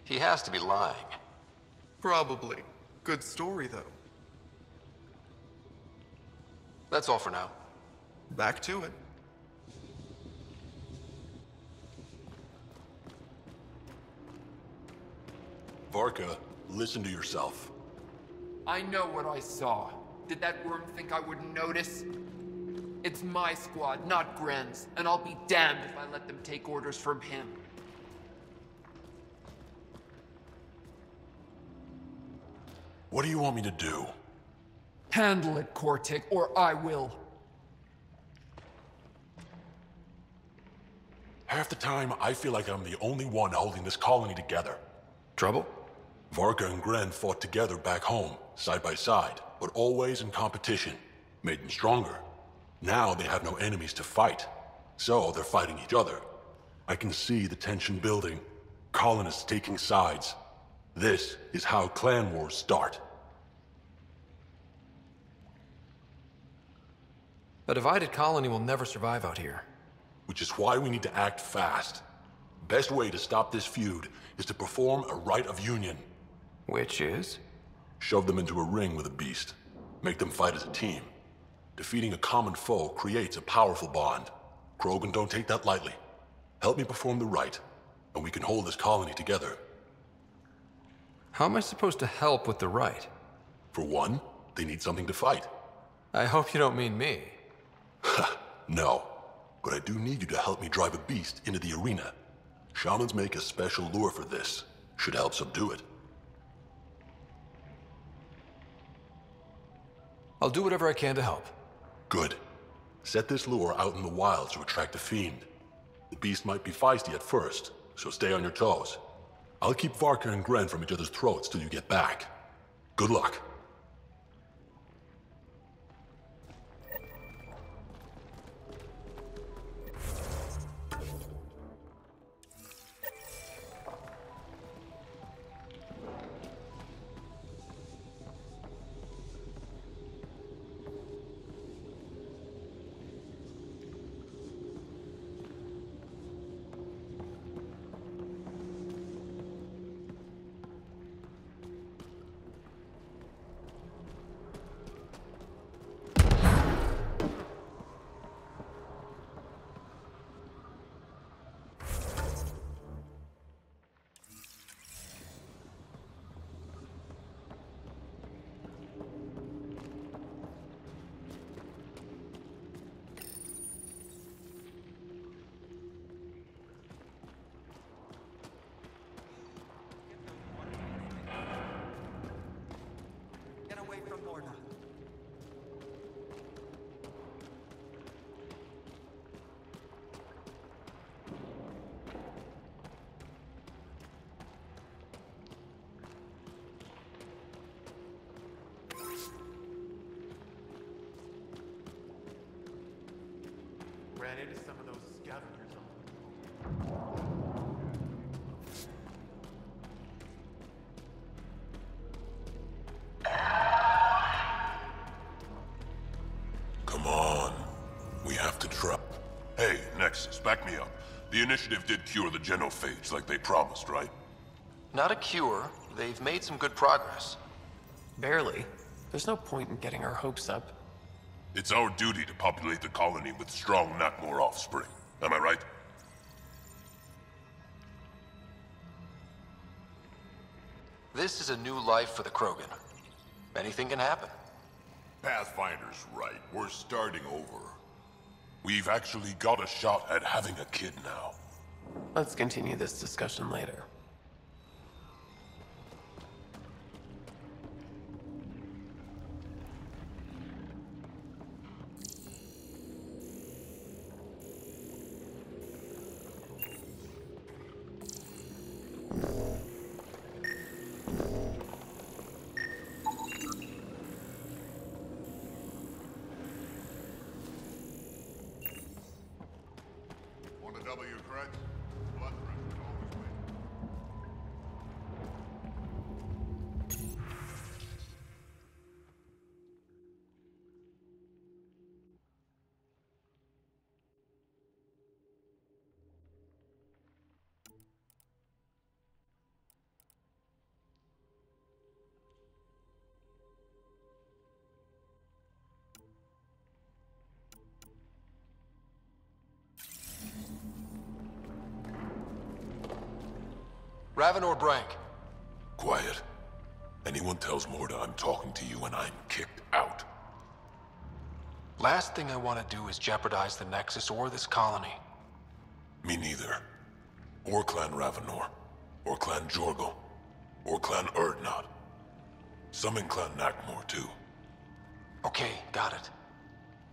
Speaker 5: He has to be lying.
Speaker 20: Probably. Good story, though.
Speaker 5: That's all for now.
Speaker 20: Back to it.
Speaker 7: Varka, listen to yourself.
Speaker 6: I know what I saw. Did that worm think I wouldn't notice? It's my squad, not Gren's, and I'll be damned if I let them take orders from him.
Speaker 7: What do you want me to do?
Speaker 6: Handle it, Kortik, or I will.
Speaker 7: Half the time, I feel like I'm the only one holding this colony together.
Speaker 5: Trouble?
Speaker 7: Varka and Gren fought together back home, side by side, but always in competition. Made them stronger. Now they have no enemies to fight, so they're fighting each other. I can see the tension building, colonists taking sides. This is how clan wars start.
Speaker 5: A divided colony will never survive out here.
Speaker 7: Which is why we need to act fast. Best way to stop this feud is to perform a rite of union.
Speaker 5: Which is?
Speaker 7: Shove them into a ring with a beast. Make them fight as a team. Defeating a common foe creates a powerful bond. Krogan don't take that lightly. Help me perform the rite, and we can hold this colony together.
Speaker 5: How am I supposed to help with the rite?
Speaker 7: For one, they need something to fight.
Speaker 5: I hope you don't mean me.
Speaker 7: No, but I do need you to help me drive a beast into the arena. Shamans make a special lure for this. Should help subdue it.
Speaker 5: I'll do whatever I can to help.
Speaker 7: Good. Set this lure out in the wilds to attract the fiend. The beast might be feisty at first, so stay on your toes. I'll keep Varka and Gren from each other's throats till you get back. Good luck.
Speaker 11: Ran into some of those scavengers on
Speaker 7: Come on. We have to try.
Speaker 18: Hey, Nexus, back me up. The Initiative did cure the genophage like they promised, right?
Speaker 5: Not a cure. They've made some good progress.
Speaker 4: Barely. There's no point in getting our hopes up.
Speaker 18: It's our duty to populate the colony with strong, Nakmor offspring. Am I right?
Speaker 5: This is a new life for the Krogan. Anything can happen.
Speaker 18: Pathfinder's right. We're starting over. We've actually got a shot at having a kid now.
Speaker 4: Let's continue this discussion later.
Speaker 18: Want to double your creds? Blood pressure always wins.
Speaker 5: Ravenor Brank.
Speaker 7: Quiet. Anyone tells Morda I'm talking to you and I'm kicked out.
Speaker 5: Last thing I want to do is jeopardize the Nexus or this colony.
Speaker 7: Me neither. Or Clan Ravenor. Or Clan Jorgal. Or Clan Urdnot. Some in Clan Nakmor, too.
Speaker 5: Okay, got it.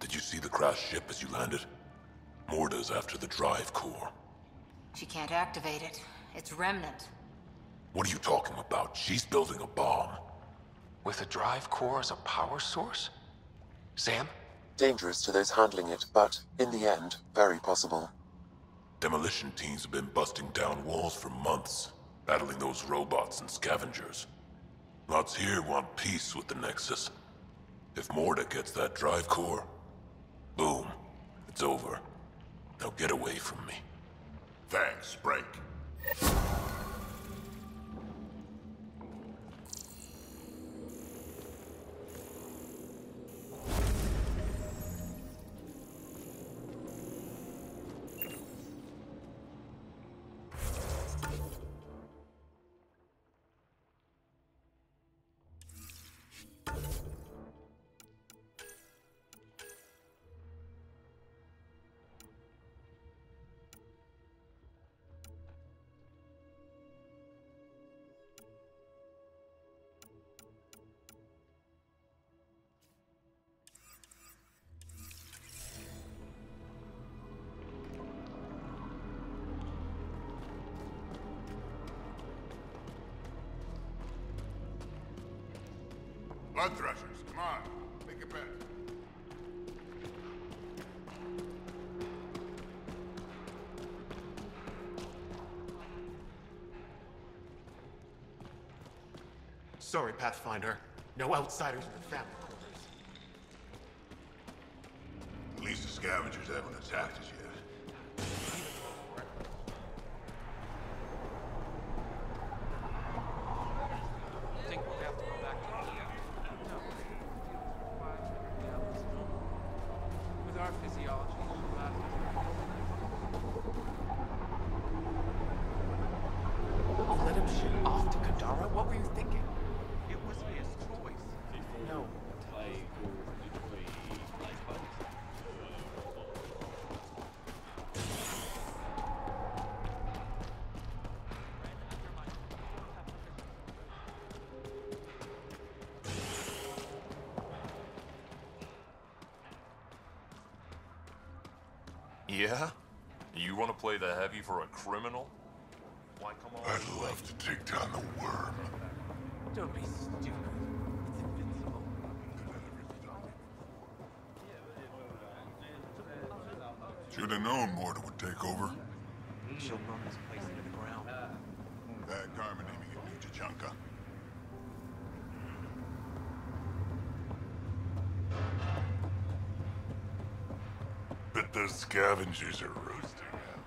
Speaker 7: Did you see the crashed ship as you landed? Morda's after the drive core.
Speaker 14: She can't activate it. It's Remnant.
Speaker 7: What are you talking about? She's building a bomb.
Speaker 5: With a drive core as a power source? Sam?
Speaker 1: Dangerous to those handling it, but, in the end, very possible.
Speaker 7: Demolition teams have been busting down walls for months, battling those robots and scavengers. Lots here want peace with the Nexus. If Morda gets that drive core, boom, it's over. Now get away from me.
Speaker 18: Thanks, Brank. Blood threshers, come on. Make a bet.
Speaker 11: Sorry, Pathfinder. No outsiders in the family quarters.
Speaker 18: At least the scavengers haven't attacked us yet.
Speaker 4: Think we'll have to go back to Nia? No. 500 gallons. With our physiology, it should last us.
Speaker 11: Let him shoot off to Kadara? What were you thinking? It was his choice. No.
Speaker 21: Yeah? You want to play the heavy for a criminal? Why come on?
Speaker 18: I'd love to take down the worm.
Speaker 4: Don't be stupid. It's invincible.
Speaker 18: Should have known Morta would take over.
Speaker 11: She'll run this place into the ground.
Speaker 18: That Carmen aiming at new Tachanka. Bet those scavengers are roasting out there.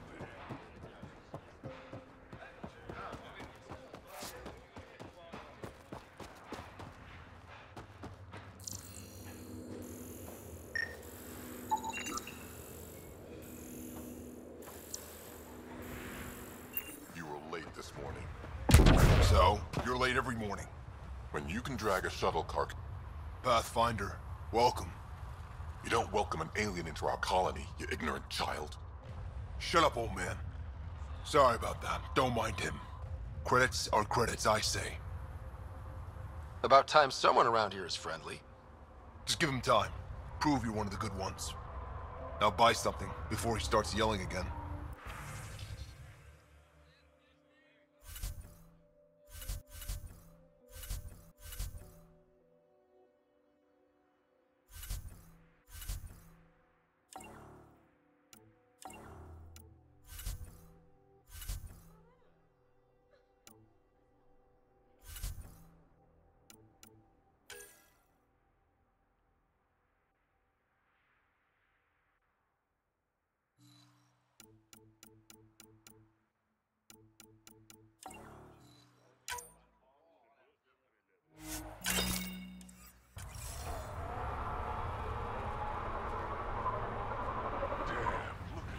Speaker 9: You were late this morning. So, you're late every morning. When you can drag a shuttle car... Pathfinder, welcome. You don't welcome an alien into our colony, you ignorant child. Shut up, old man. Sorry about that. Don't mind him. Credits are credits, I say.
Speaker 5: About time someone around here is friendly.
Speaker 9: Just give him time. Prove you're one of the good ones. Now buy something before he starts yelling again.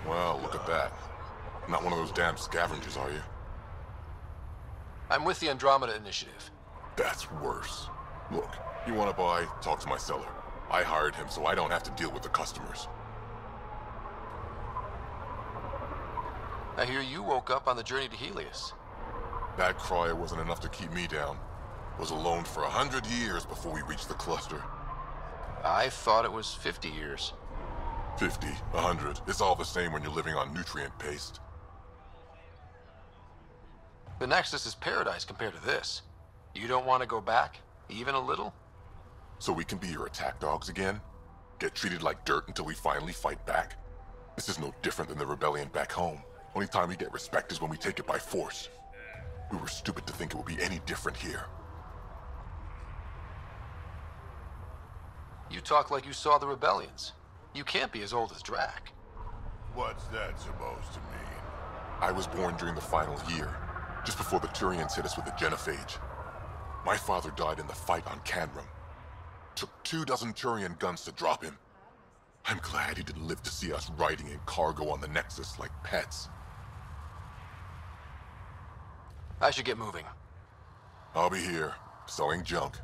Speaker 9: Well, look at that. Not one of those damn scavengers, are you?
Speaker 5: I'm with the Andromeda Initiative.
Speaker 9: That's worse. Look, you want to buy, talk to my seller. I hired him so I don't have to deal with the customers.
Speaker 5: I hear you woke up on the journey to Helios.
Speaker 9: That cryo wasn't enough to keep me down. Was alone for 100 years before we reached the cluster.
Speaker 5: I thought it was 50 years.
Speaker 9: 50, 100, it's all the same when you're living on nutrient paste.
Speaker 5: The Nexus is paradise compared to this. You don't want to go back? Even a little?
Speaker 9: So we can be your attack dogs again? Get treated like dirt until we finally fight back? This is no different than the rebellion back home. Only time we get respect is when we take it by force. We were stupid to think it would be any different here.
Speaker 5: You talk like you saw the rebellions. You can't be as old as Drac.
Speaker 18: What's that supposed to mean?
Speaker 9: I was born during the final year, just before the Turians hit us with the genophage. My father died in the fight on Canrum. Took 24 Turian guns to drop him. I'm glad he didn't live to see us riding in cargo on the Nexus like pets.
Speaker 5: I should get moving.
Speaker 9: I'll be here, selling junk.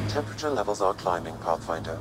Speaker 1: Temperature levels are climbing, Pathfinder.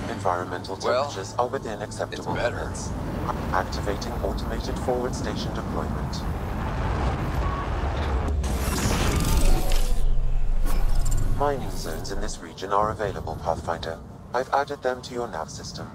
Speaker 1: Environmental temperatures are within acceptable limits. Activating automated forward station deployment. Mining zones in this region are available, Pathfinder. I've added them to your nav system.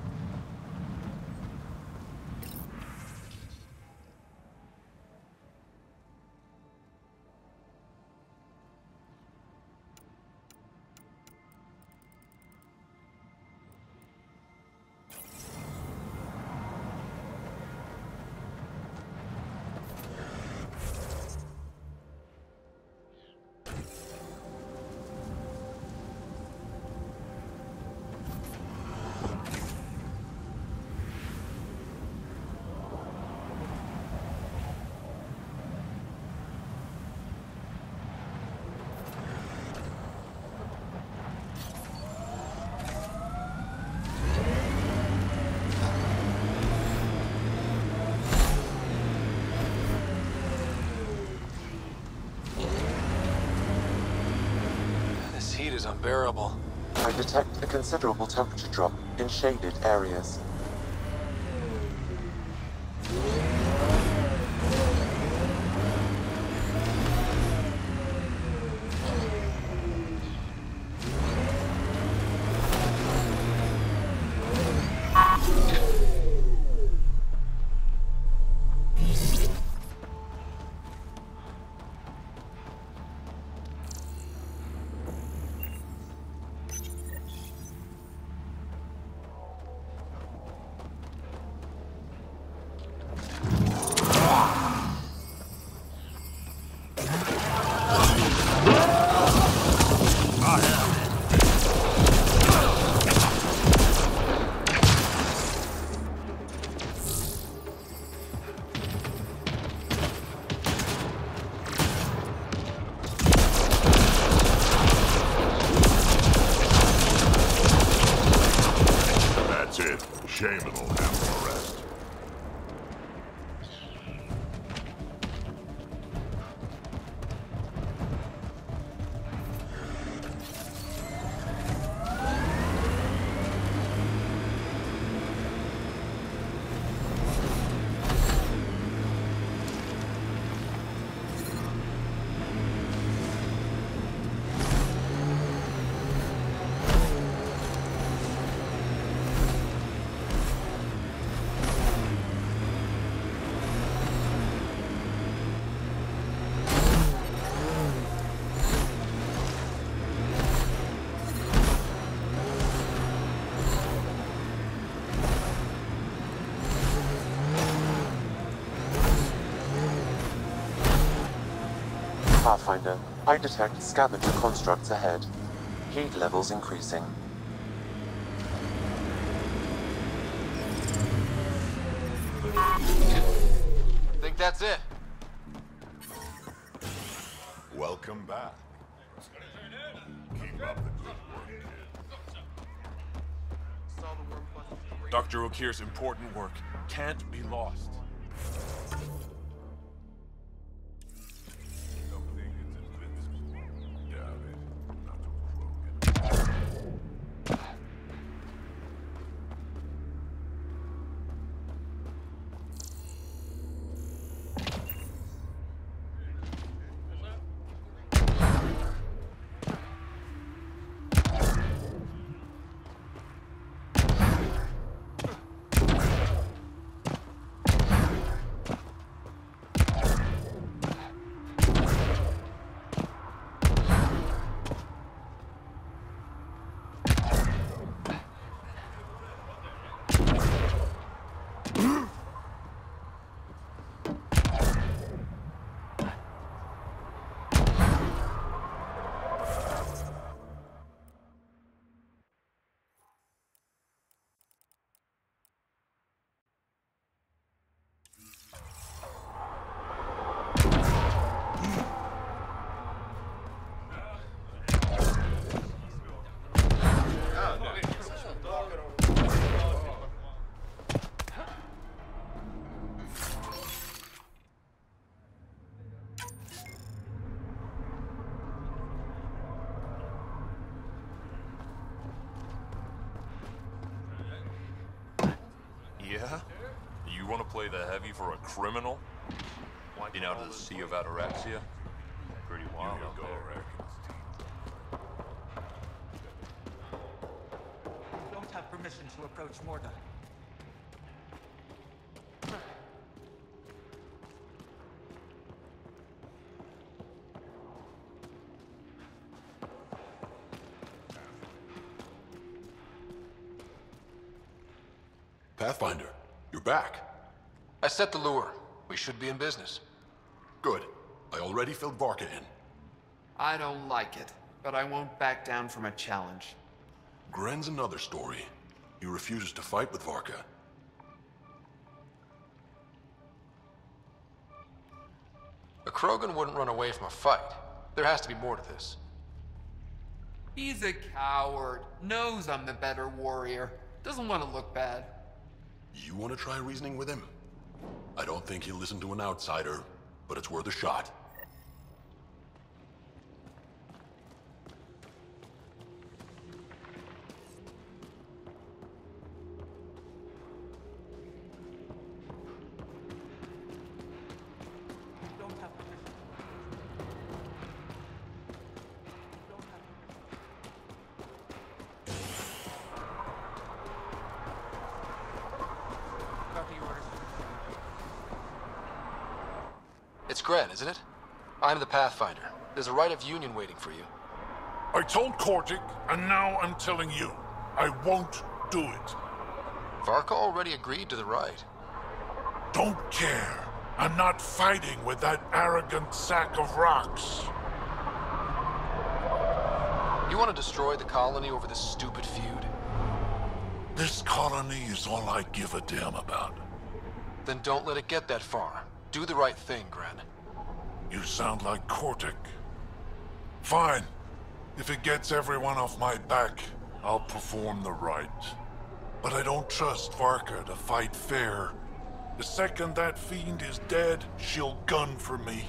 Speaker 5: Heat is unbearable.
Speaker 1: I detect a considerable temperature drop in shaded areas. Pathfinder, I detect scavenger constructs ahead. Heat levels increasing.
Speaker 5: Think that's it?
Speaker 18: Welcome back. Keep up the good work, kid.
Speaker 17: Dr. Okir's important work can't be lost.
Speaker 21: Yeah? You want to play the heavy for a criminal? Been out of the Sea of Ataraxia? Pretty wild out there.
Speaker 11: You don't have permission to approach Morda.
Speaker 7: Pathfinder, you're back.
Speaker 5: I set the lure. We should be in business.
Speaker 7: Good. I already filled Varka in.
Speaker 20: I don't like it, but I won't back down from a challenge.
Speaker 7: Gren's another story. He refuses to fight with Varka.
Speaker 5: A Krogan wouldn't run away from a fight. There has to be more to this.
Speaker 6: He's a coward. Knows I'm the better warrior. Doesn't want to look bad.
Speaker 7: You want to try reasoning with him? I don't think he'll listen to an outsider, but it's worth a shot.
Speaker 5: It's Gren, isn't it? I'm the Pathfinder. There's a right of union waiting for you.
Speaker 18: I told Kortic, and now I'm telling you. I won't do it.
Speaker 5: Varka already agreed to the right.
Speaker 18: Don't care. I'm not fighting with that arrogant sack of rocks.
Speaker 5: You want to destroy the colony over this stupid feud?
Speaker 18: This colony is all I give a damn about.
Speaker 5: Then don't let it get that far. Do the right thing, Gren.
Speaker 18: You sound like Kortic. Fine. If it gets everyone off my back, I'll perform the right. But I don't trust Varka to fight fair. The second that fiend is dead, she'll gun for me.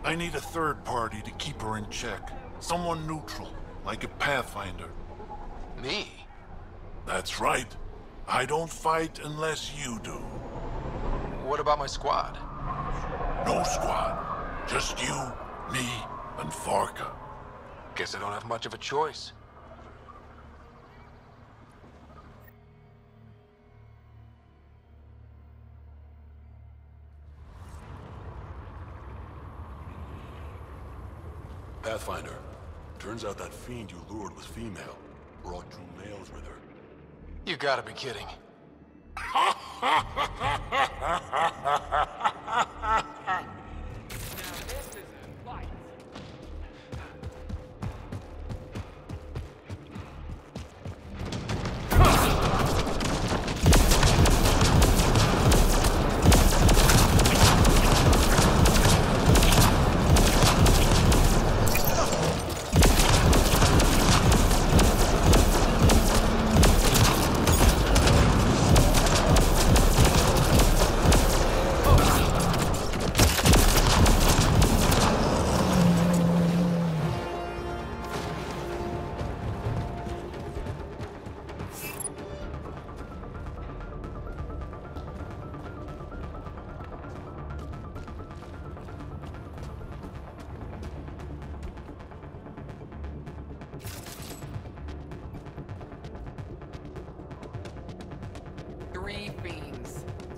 Speaker 18: I need a third party to keep her in check. Someone neutral, like a Pathfinder.
Speaker 5: Me?
Speaker 18: That's right. I don't fight unless you do.
Speaker 5: What about my squad?
Speaker 18: No squad. Just you, me, and Varka.
Speaker 5: Guess I don't have much of a choice.
Speaker 7: Pathfinder, turns out that fiend you lured was female. Brought two males with her.
Speaker 5: You gotta be kidding.
Speaker 11: Now this is a fight.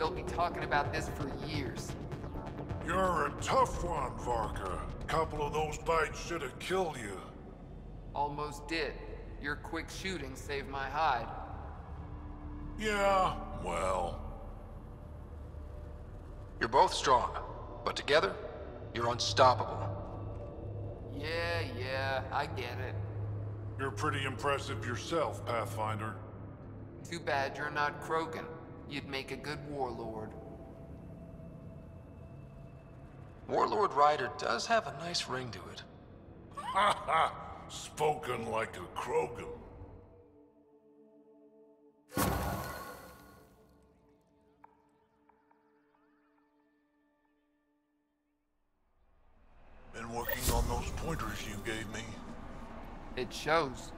Speaker 6: They'll be talking about this for years.
Speaker 18: You're a tough one, Varka. Couple of those bites should have killed you.
Speaker 6: Almost did. Your quick shooting saved my hide.
Speaker 18: Yeah, well...
Speaker 5: You're both strong, but together, you're unstoppable.
Speaker 6: Yeah, I get it.
Speaker 18: You're pretty impressive yourself, Pathfinder.
Speaker 6: Too bad you're not Krogan. You'd make a good warlord.
Speaker 5: Warlord Ryder does have a nice ring to it.
Speaker 18: Ha ha! Spoken like a Krogan. Been working on those pointers you gave me.
Speaker 6: It shows.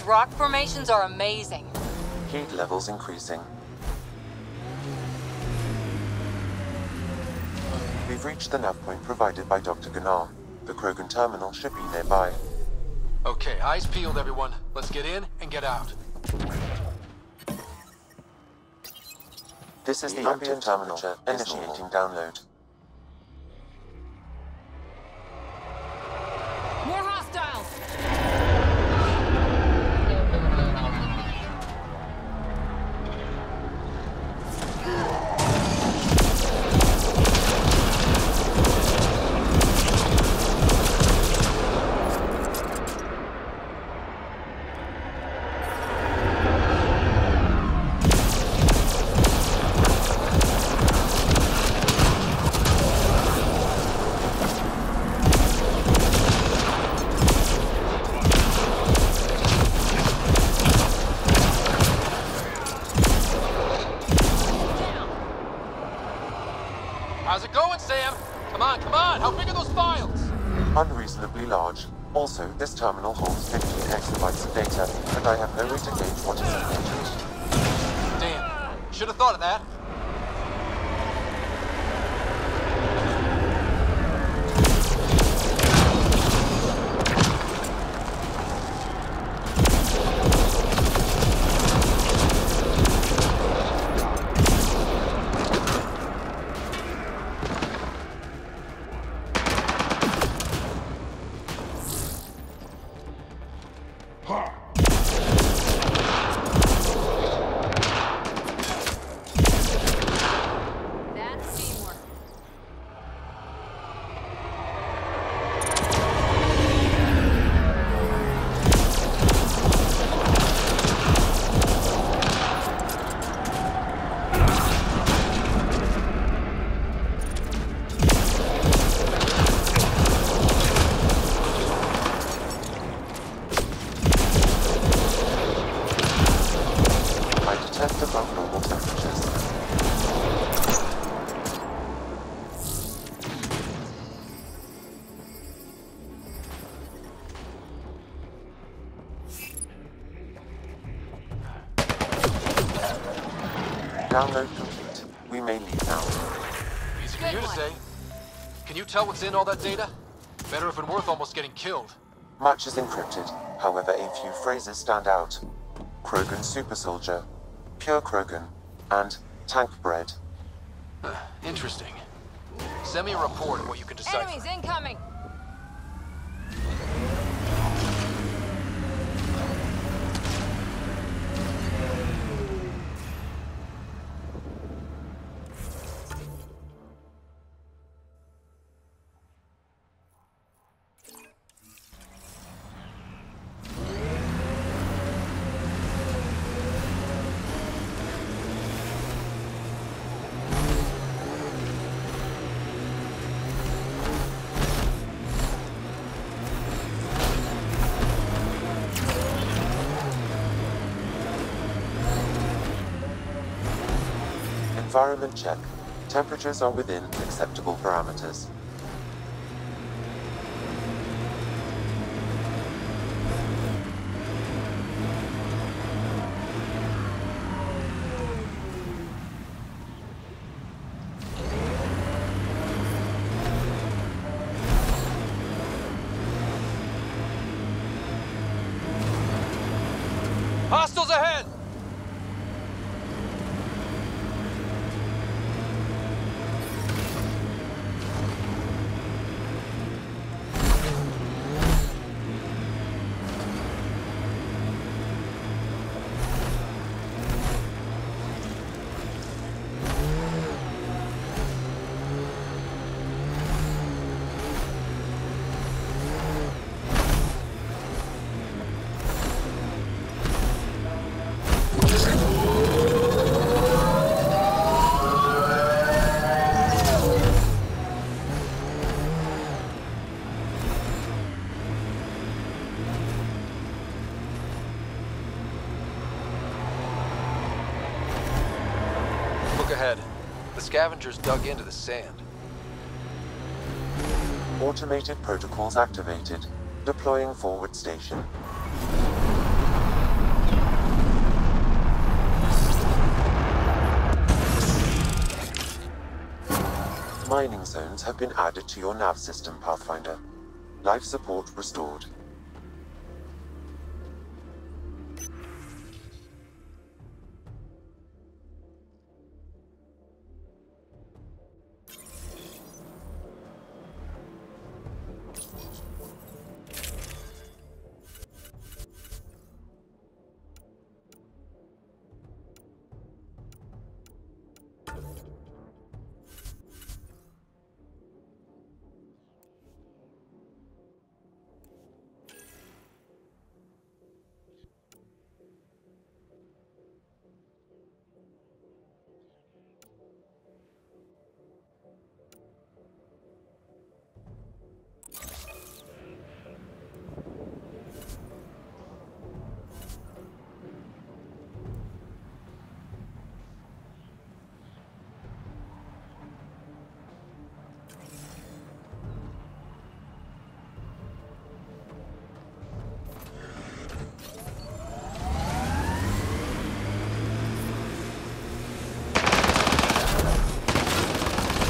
Speaker 14: Rock formations are amazing.
Speaker 1: Heat levels increasing. We've reached the nav point provided by Dr. Gunnar. The Krogan terminal should be nearby.
Speaker 5: Okay, eyes peeled, everyone. Let's get in and get out.
Speaker 1: This is the ambient terminal. Initiating download.
Speaker 14: More hostiles!
Speaker 5: How's it going, Sam? Come on, how big are those files?
Speaker 1: Unreasonably large. Also, this terminal holds 15 exabytes of data, and I have no way to gauge what is important.
Speaker 5: Damn, should have thought of that.
Speaker 1: just above normal temperatures. Download complete. We may leave now.
Speaker 5: Easy for you to say. Can you tell what's in all that data? Better if Worth almost getting killed.
Speaker 1: Much is encrypted, however a few phrases stand out. Krogan super soldier, pure Krogan, and tank bread.
Speaker 5: Interesting. Send me a report of what you can decipher.
Speaker 14: Enemies incoming!
Speaker 1: Environment check. Temperatures are within acceptable parameters.
Speaker 5: Hostiles ahead! Look ahead. The scavengers dug into the sand.
Speaker 1: Automated protocols activated. Deploying forward station. Mining zones have been added to your nav system, Pathfinder. Life support restored.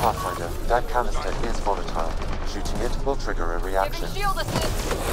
Speaker 1: Pathfinder, that canister is volatile. Shooting it will trigger a reaction.
Speaker 14: Shield assist!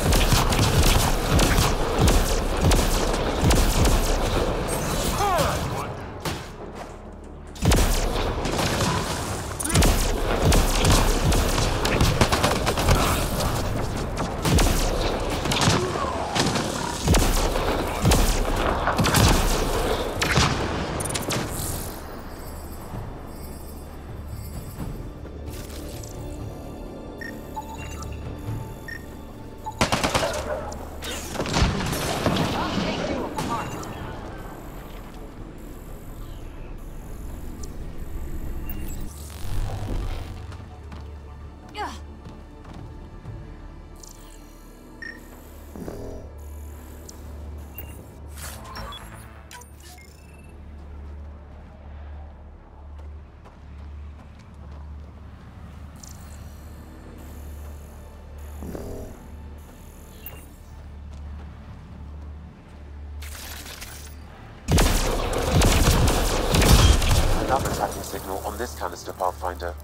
Speaker 1: enough attacking signal on this canister, Pathfinder.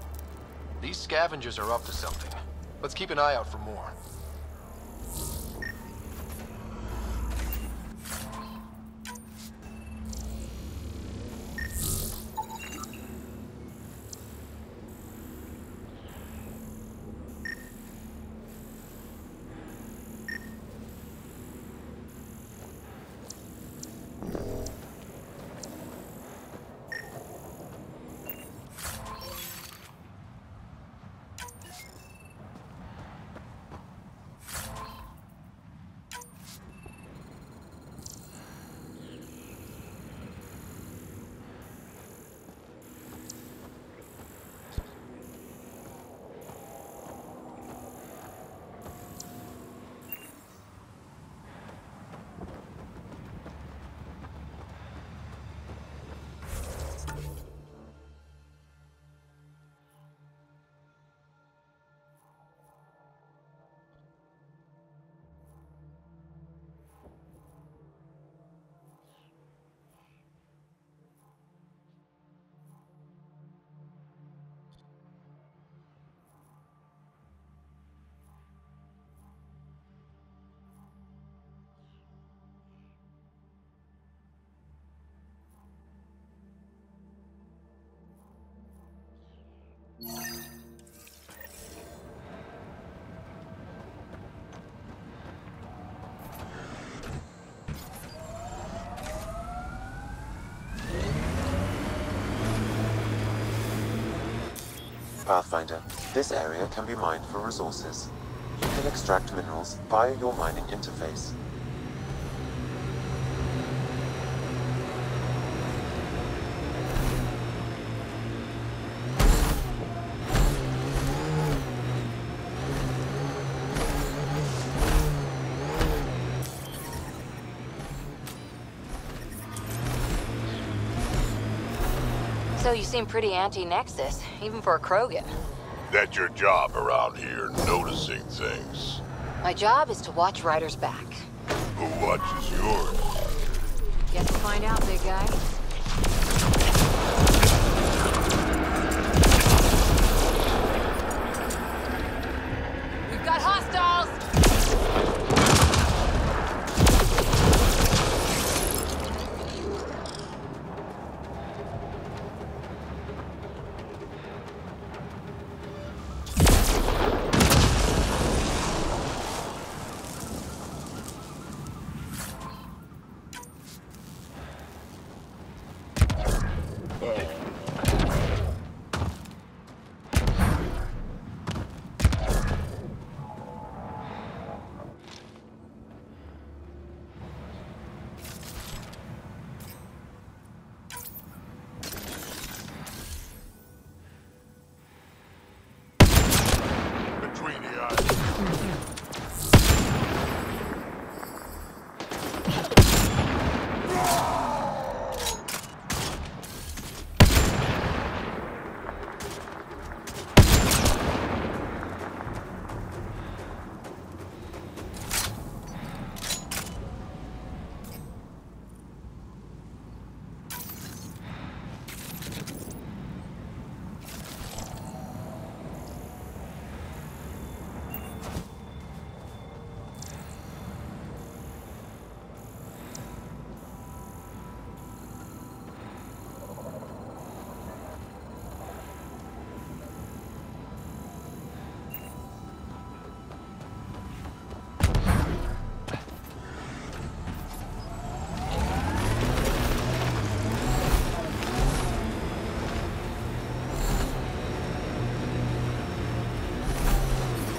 Speaker 5: These scavengers are up to something. Let's keep an eye out for more.
Speaker 1: Pathfinder, this area can be mined for resources. You can extract minerals via your mining interface.
Speaker 2: So you seem pretty anti-Nexus, even for a Krogan.
Speaker 15: That's your job around here, noticing things.
Speaker 2: My job is to watch Ryder's back.
Speaker 15: Who watches yours?
Speaker 2: Guess we'll find out, big guy. We've got hostiles!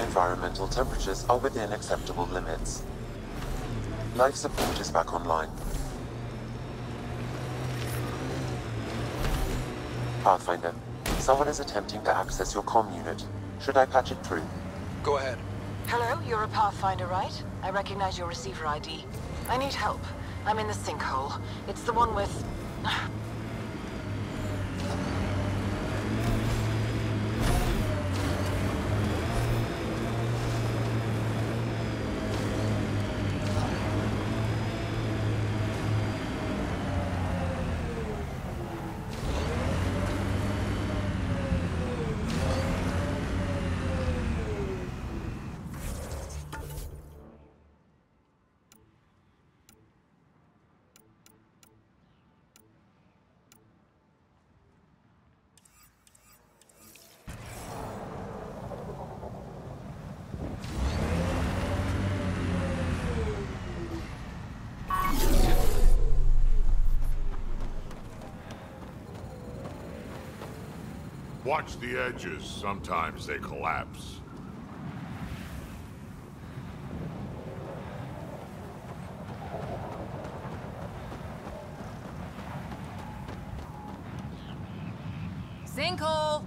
Speaker 1: Environmental temperatures are within acceptable limits. Life support is back online. Pathfinder, someone is attempting to access your comm unit. Should I patch it through?
Speaker 5: Go ahead.
Speaker 2: Hello, you're a Pathfinder, right? I recognize your receiver ID. I need help. I'm in the sinkhole. It's the one with...
Speaker 7: Watch the edges. Sometimes they collapse.
Speaker 14: Sinkhole!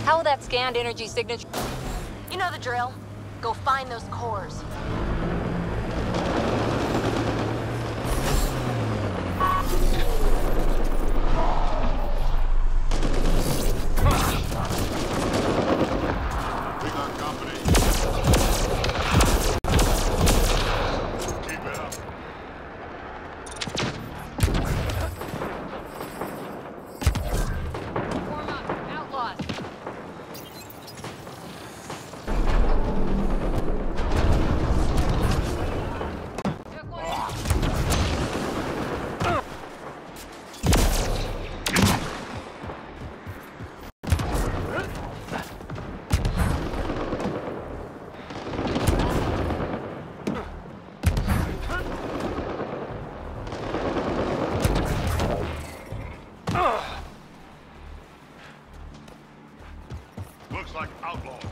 Speaker 2: How will that scanned energy signature...
Speaker 16: You know the drill. Go find those cores.
Speaker 7: We got company. Keep it up.
Speaker 14: Form up, outlaws.
Speaker 7: Looks like outlaws.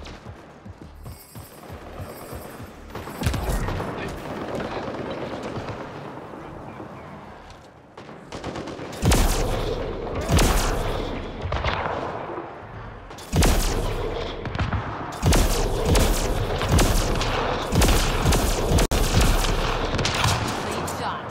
Speaker 14: Lead shot.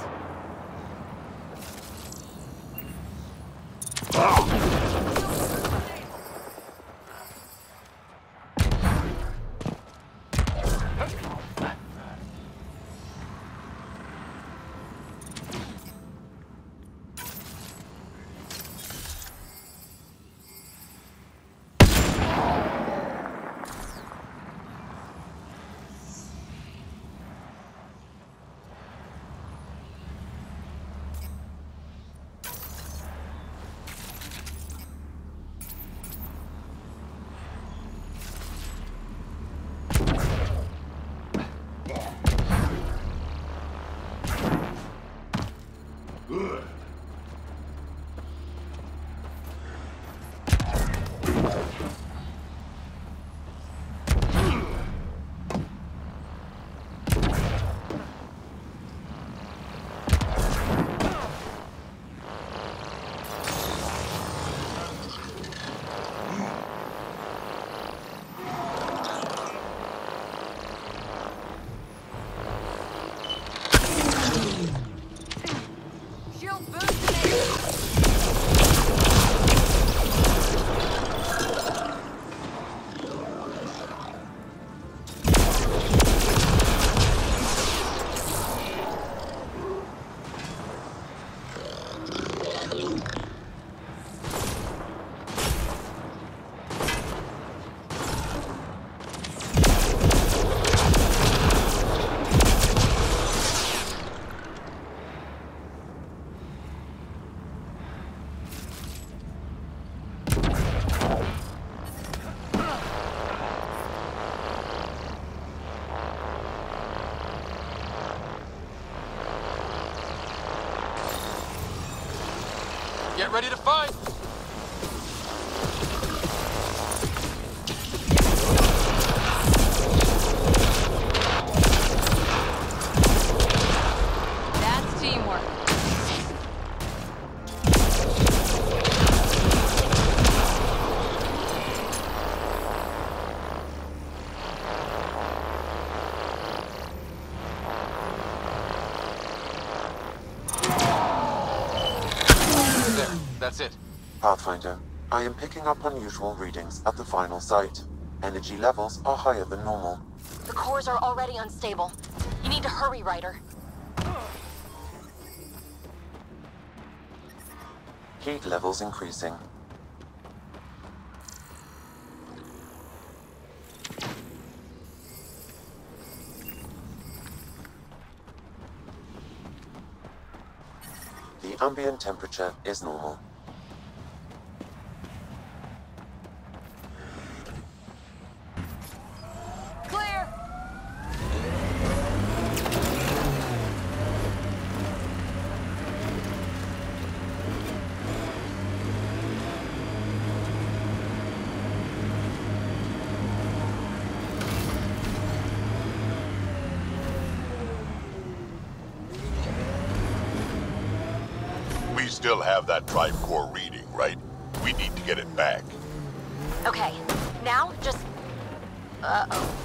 Speaker 14: Shield boost.
Speaker 3: Get ready to fight!
Speaker 14: That's teamwork.
Speaker 5: That's it.
Speaker 1: Pathfinder, I am picking up unusual readings at the final site. Energy levels are higher than normal.
Speaker 16: The cores are already unstable. You need to hurry, Ryder.
Speaker 1: Heat levels increasing. The ambient temperature is normal.
Speaker 16: Clear!
Speaker 19: We still have that drive core reading, right? We need to get it back.
Speaker 16: Okay, now just... Uh-oh.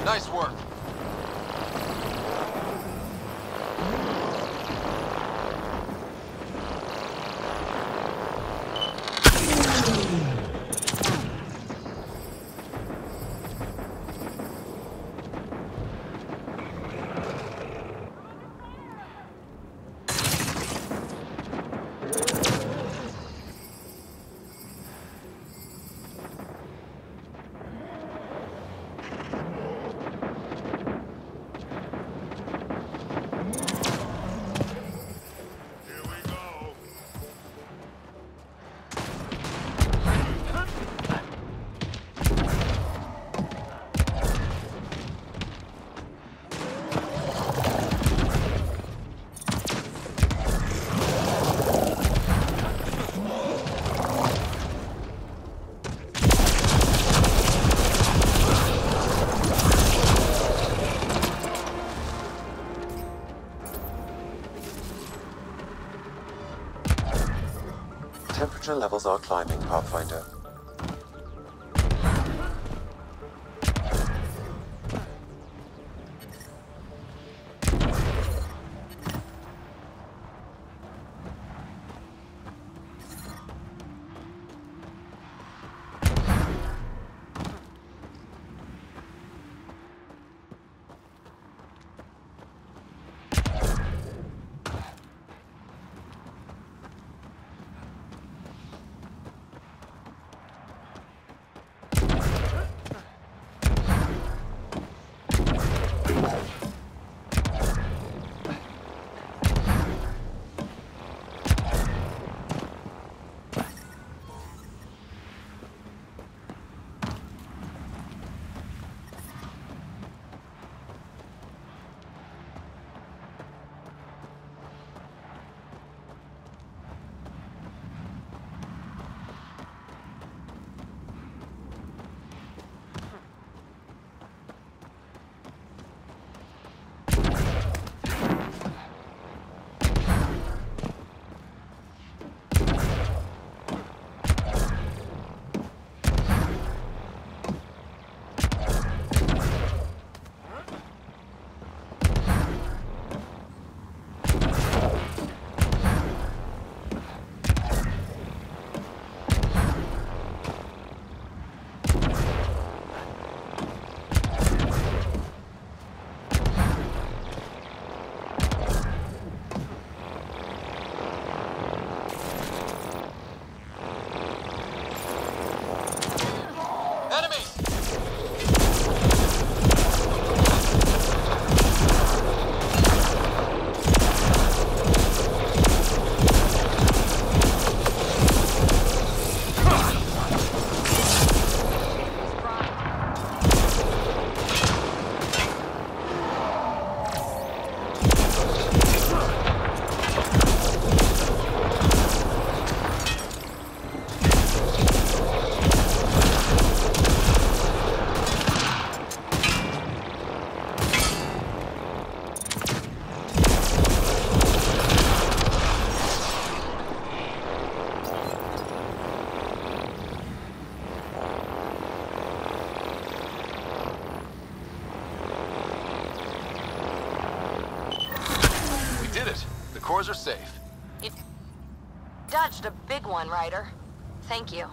Speaker 5: Nice work.
Speaker 1: Temperature levels are climbing, Pathfinder.
Speaker 5: cores are safe.
Speaker 16: You dodged a big one, Ryder. Thank you.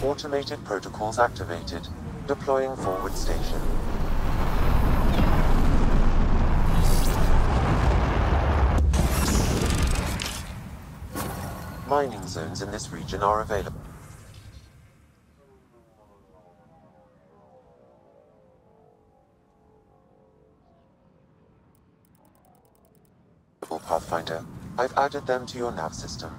Speaker 1: Automated protocols activated. Deploying forward station. Mining zones in this region are available. Pathfinder, I've added them to your nav system.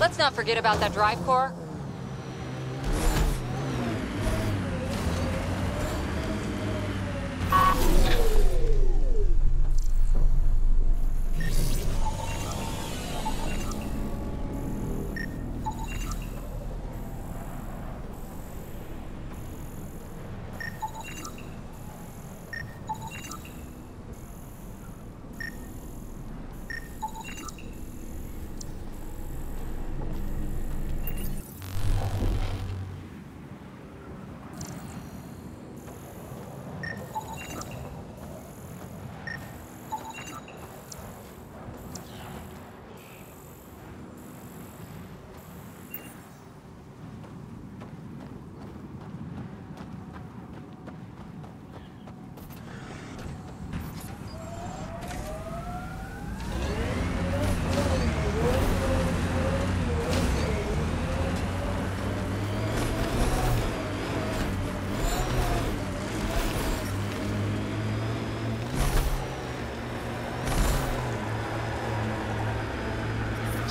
Speaker 14: Let's not forget about that drive core.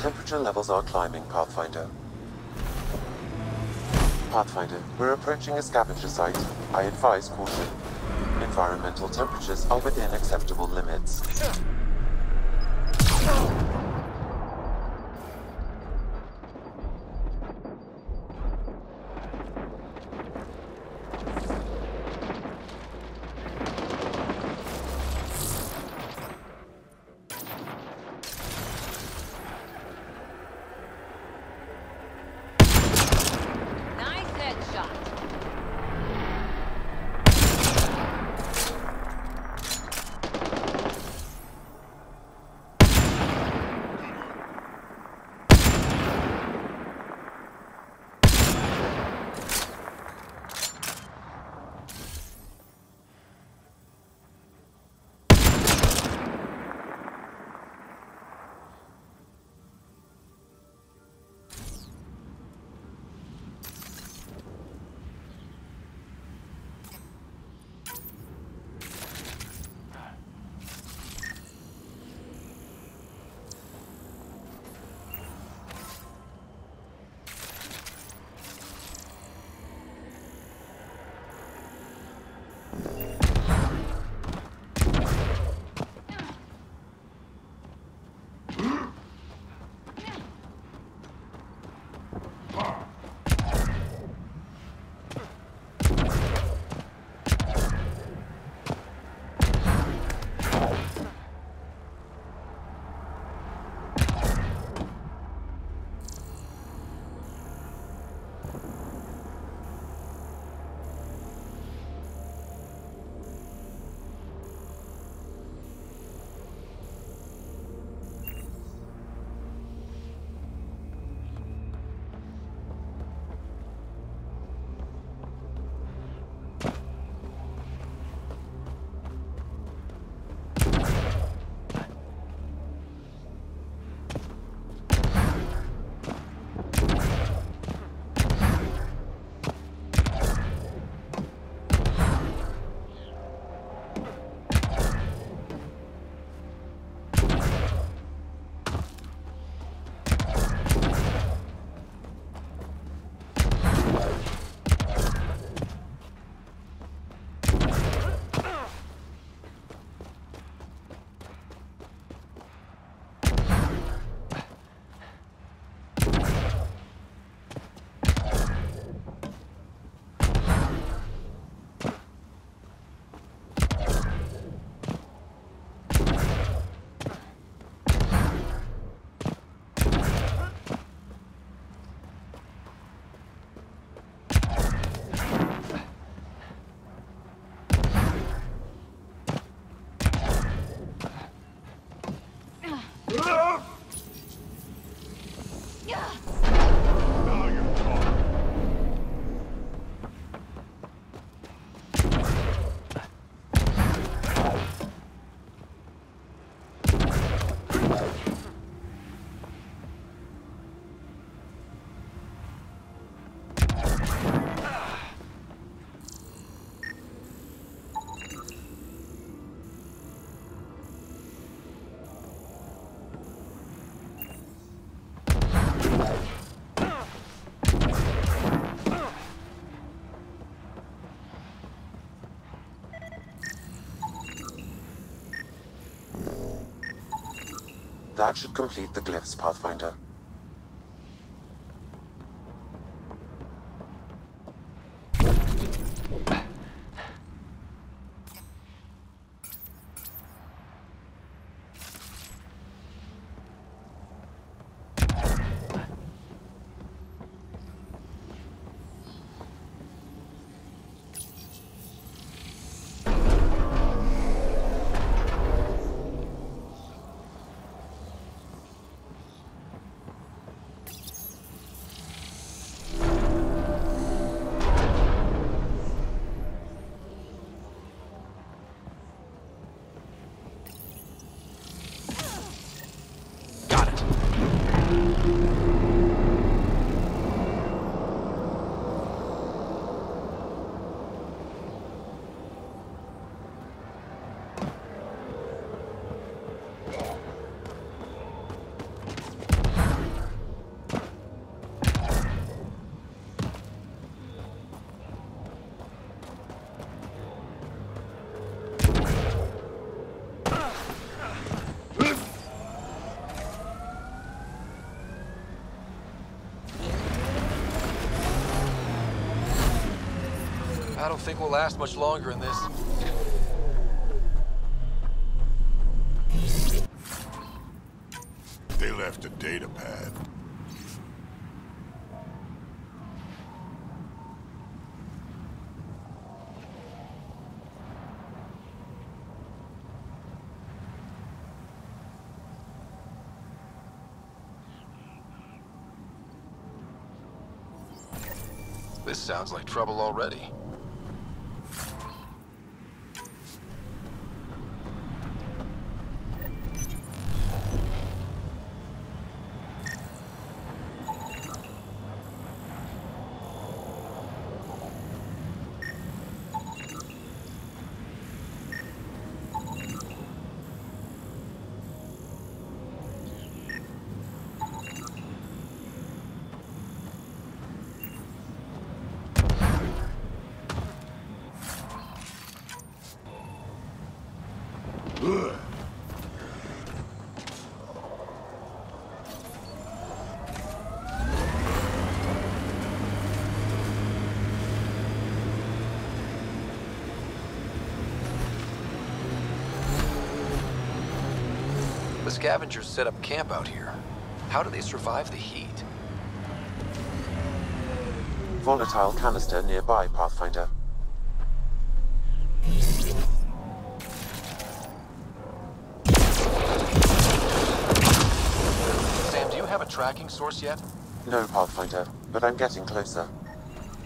Speaker 1: Temperature levels are climbing, Pathfinder. Pathfinder, we're approaching a scavenger site. I advise caution. Environmental temperatures are within acceptable limits. That should complete the glyphs, Pathfinder.
Speaker 5: I don't think we'll last much longer in this.
Speaker 19: They left a data pad.
Speaker 5: This sounds like trouble already. The scavengers set up camp out here. How do they survive the heat?
Speaker 1: Volatile canister nearby, Pathfinder.
Speaker 5: Sam, do you have a tracking source yet?
Speaker 1: No, Pathfinder, but I'm getting closer.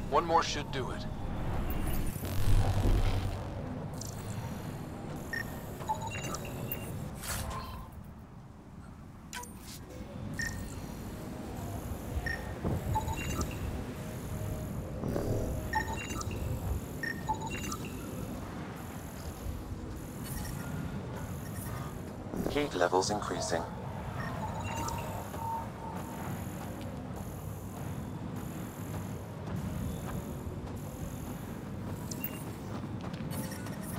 Speaker 5: One more should do it.
Speaker 1: Heat levels increasing.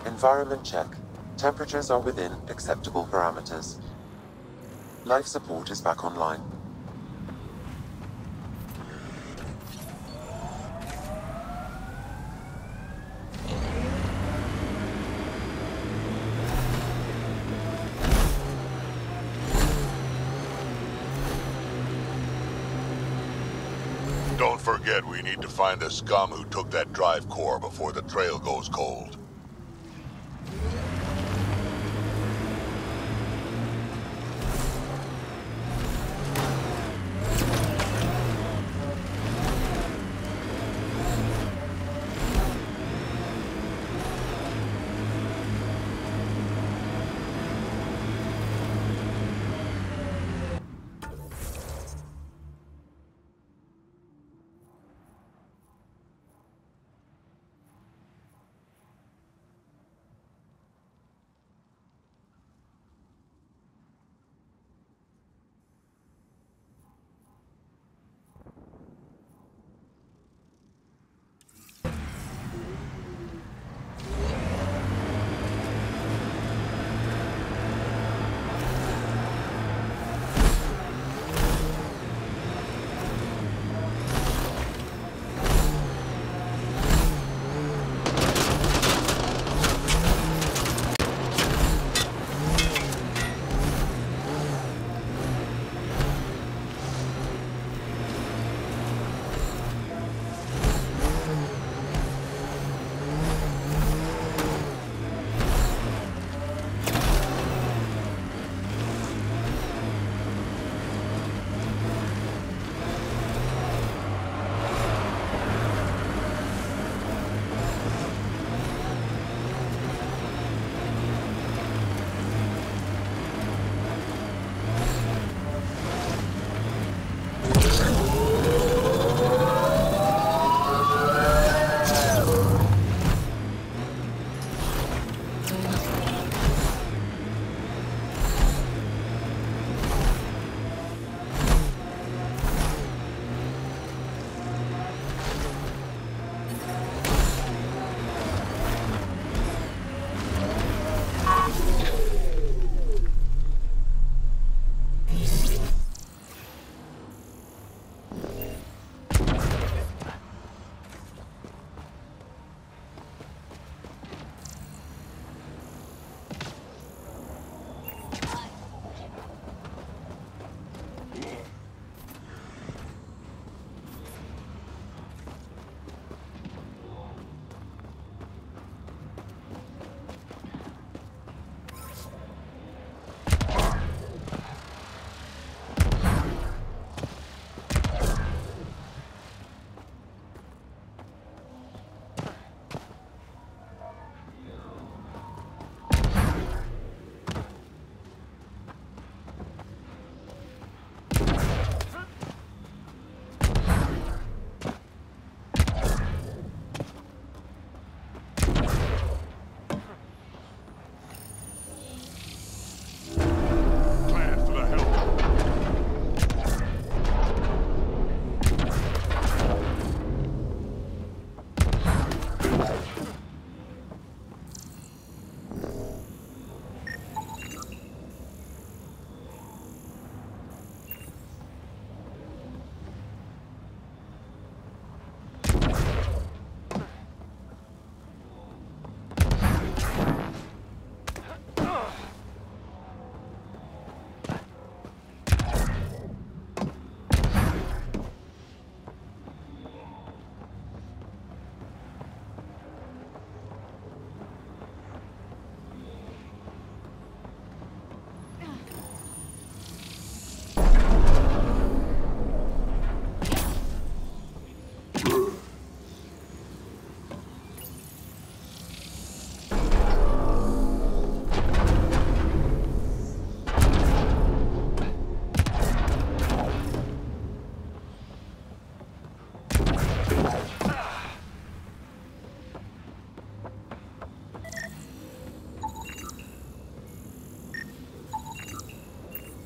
Speaker 1: Environment check. Temperatures are within acceptable parameters. Life support is back online.
Speaker 19: Don't forget, we need to find the scum who took that drive core before the trail goes cold.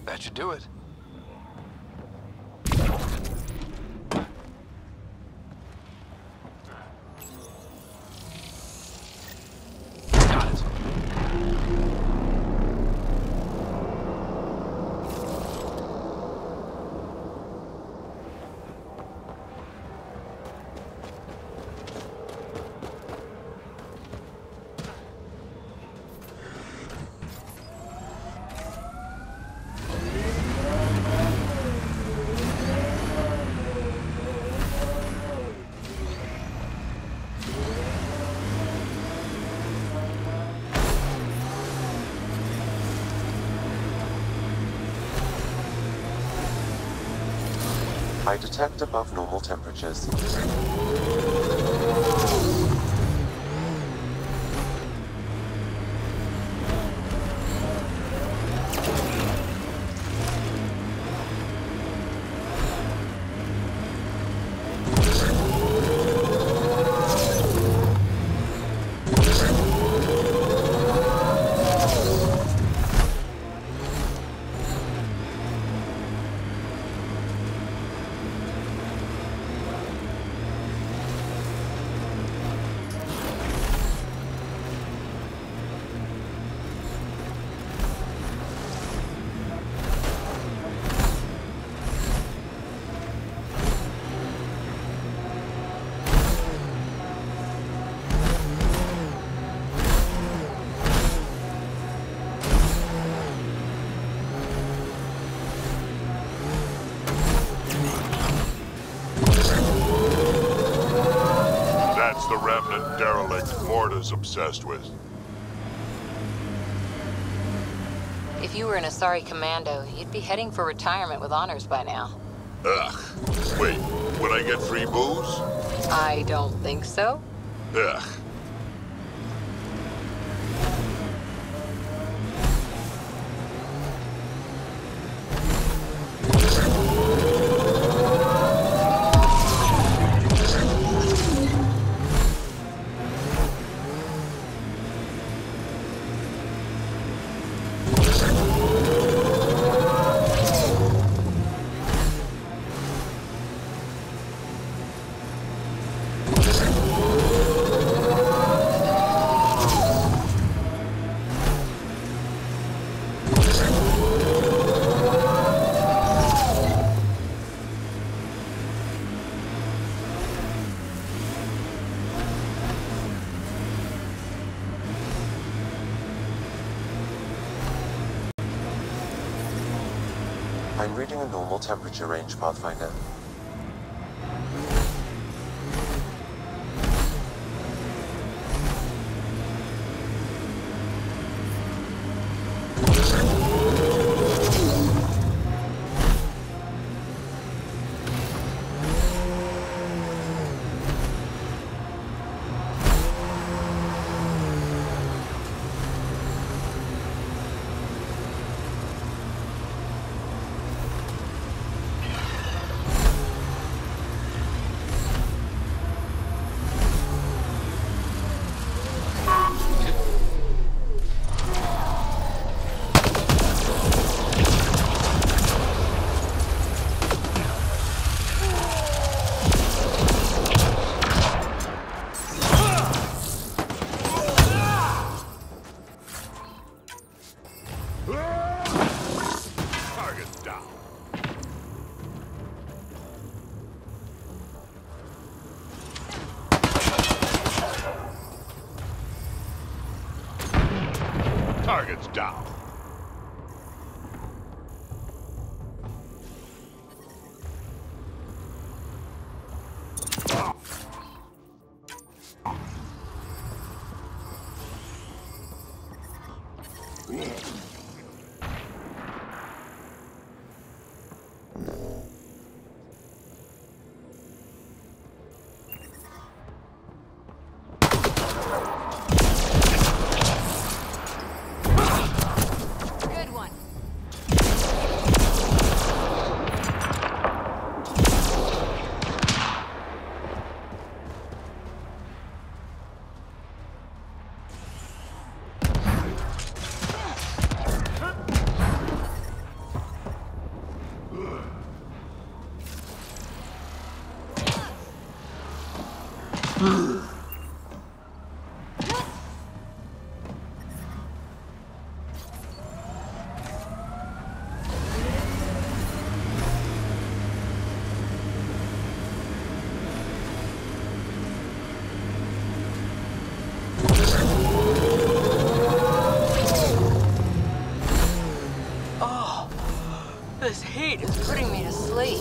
Speaker 5: That should do it. Got it.
Speaker 1: I detect above normal temperatures.
Speaker 15: That's the remnant derelict Morta's obsessed with.
Speaker 14: If you were an Asari commando, you'd be heading for retirement with honors by now.
Speaker 15: Ugh. Wait, would I get free booze?
Speaker 14: I don't think so.
Speaker 15: Ugh.
Speaker 1: I'm reading a normal temperature range, Pathfinder.
Speaker 2: This heat is putting me to sleep.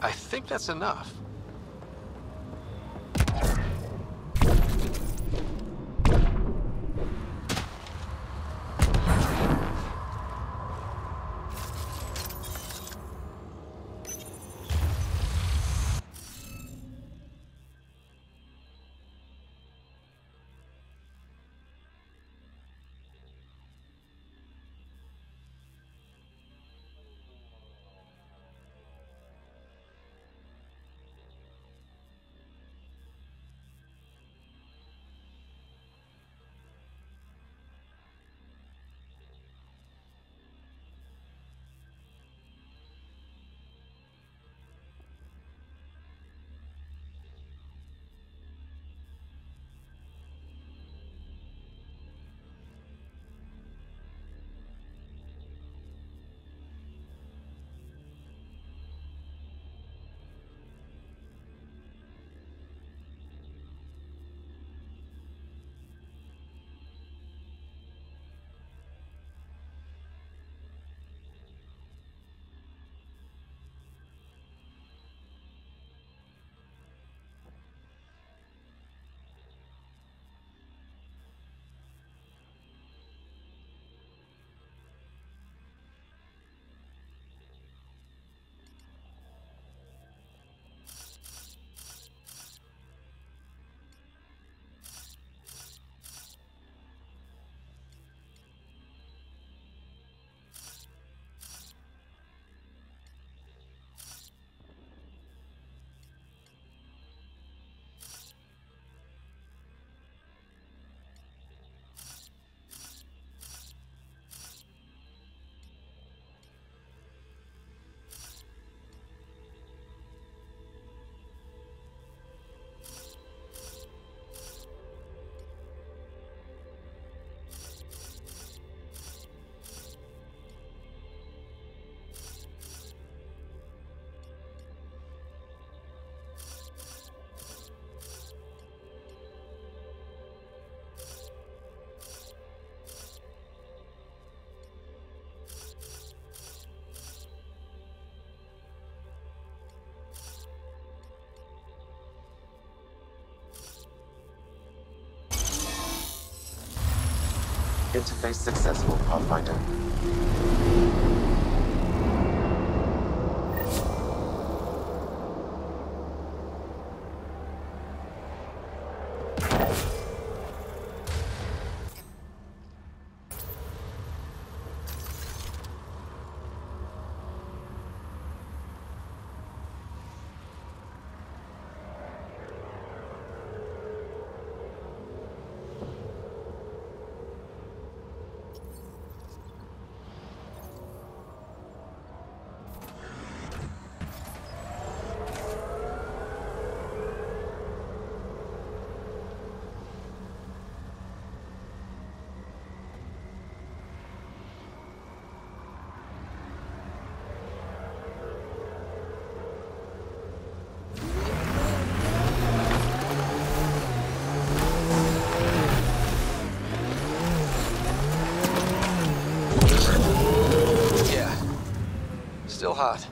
Speaker 5: I think that's enough.
Speaker 1: Interface successful, Pathfinder.
Speaker 5: Still hot.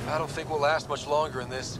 Speaker 5: I don't think we'll last much longer in this.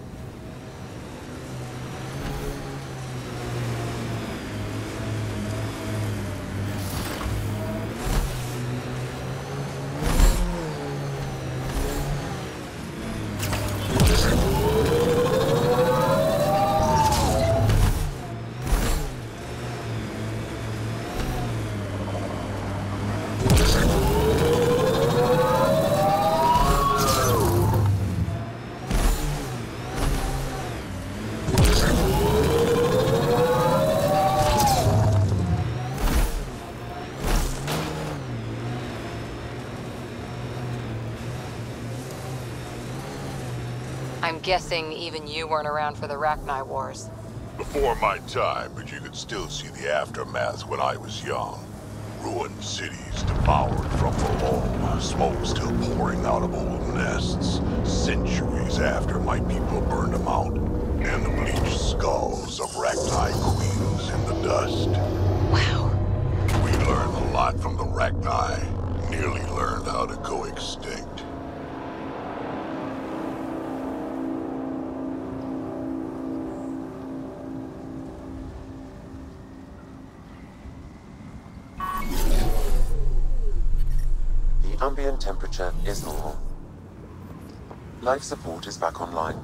Speaker 14: I'm guessing even you weren't around for the Rachni Wars.
Speaker 15: Before my time, but you could still see the aftermath when I was young. Ruined cities devoured from below, smoke still pouring out of old nests, centuries after my people burned them out, and the bleached skulls of Rachni queens in the dust.
Speaker 14: Wow.
Speaker 15: We learned a lot from the Rachni, nearly learned how to go extinct.
Speaker 1: The ambient temperature is normal. Life support is back online.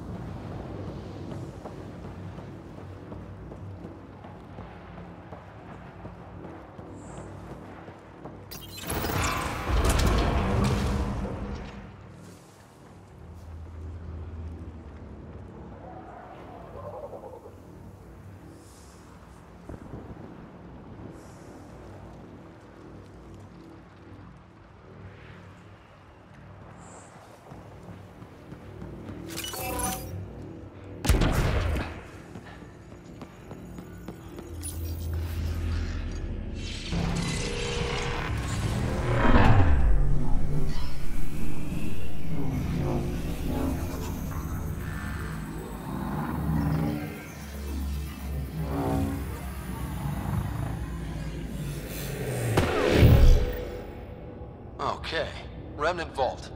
Speaker 5: Okay, Remnant Vault.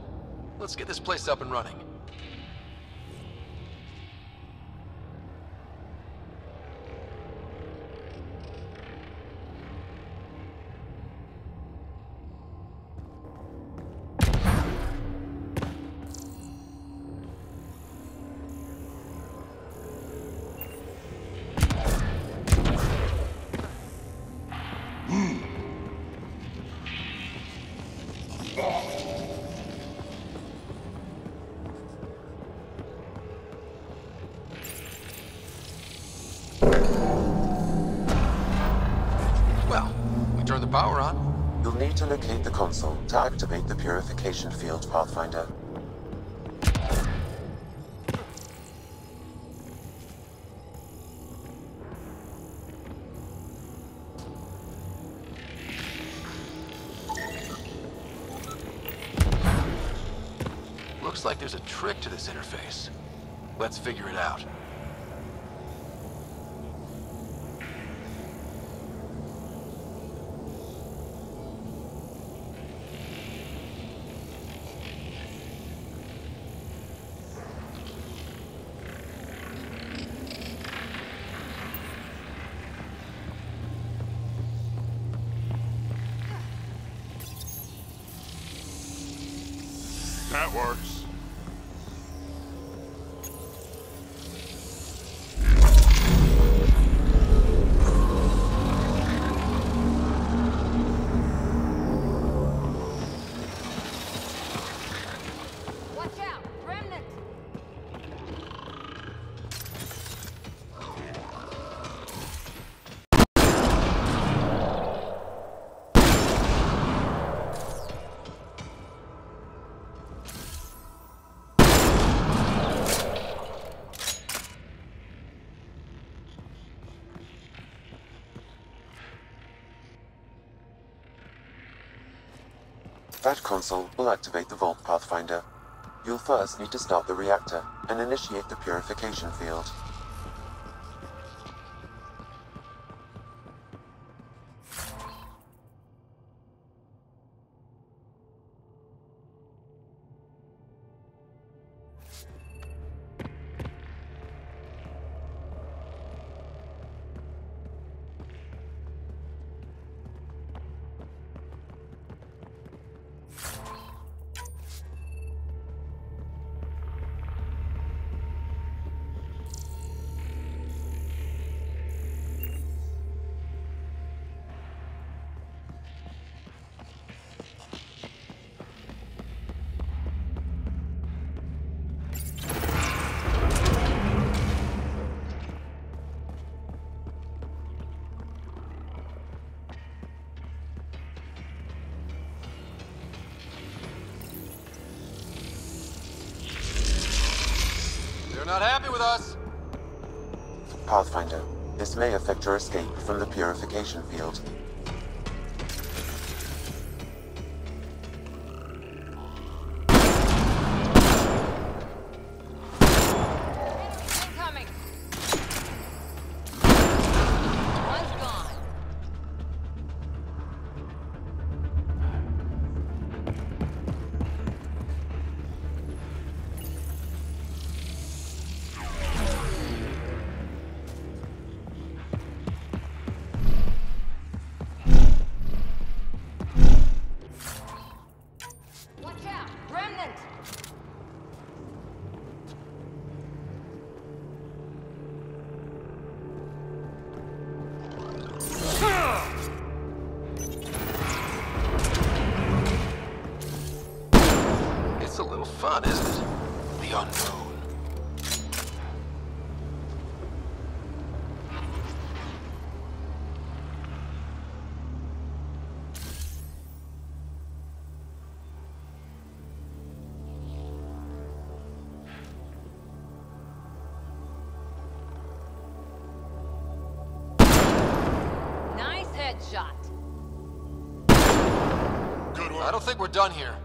Speaker 5: Let's get this place up and running. Turn the power on.
Speaker 1: You'll need to locate the console to activate the purification field, Pathfinder.
Speaker 5: Looks like there's a trick to this interface. Let's figure it out.
Speaker 17: That works.
Speaker 16: Watch out! Remnant!
Speaker 1: That console will activate the Vault, Pathfinder. You'll first need to start the reactor and initiate the purification field.
Speaker 5: They're not happy with us.
Speaker 1: Pathfinder, this may affect your escape from the purification field.
Speaker 16: Incoming! One's gone.
Speaker 5: fun, isn't it? The unknown.
Speaker 14: Nice headshot.
Speaker 5: Good work. I don't think we're done here.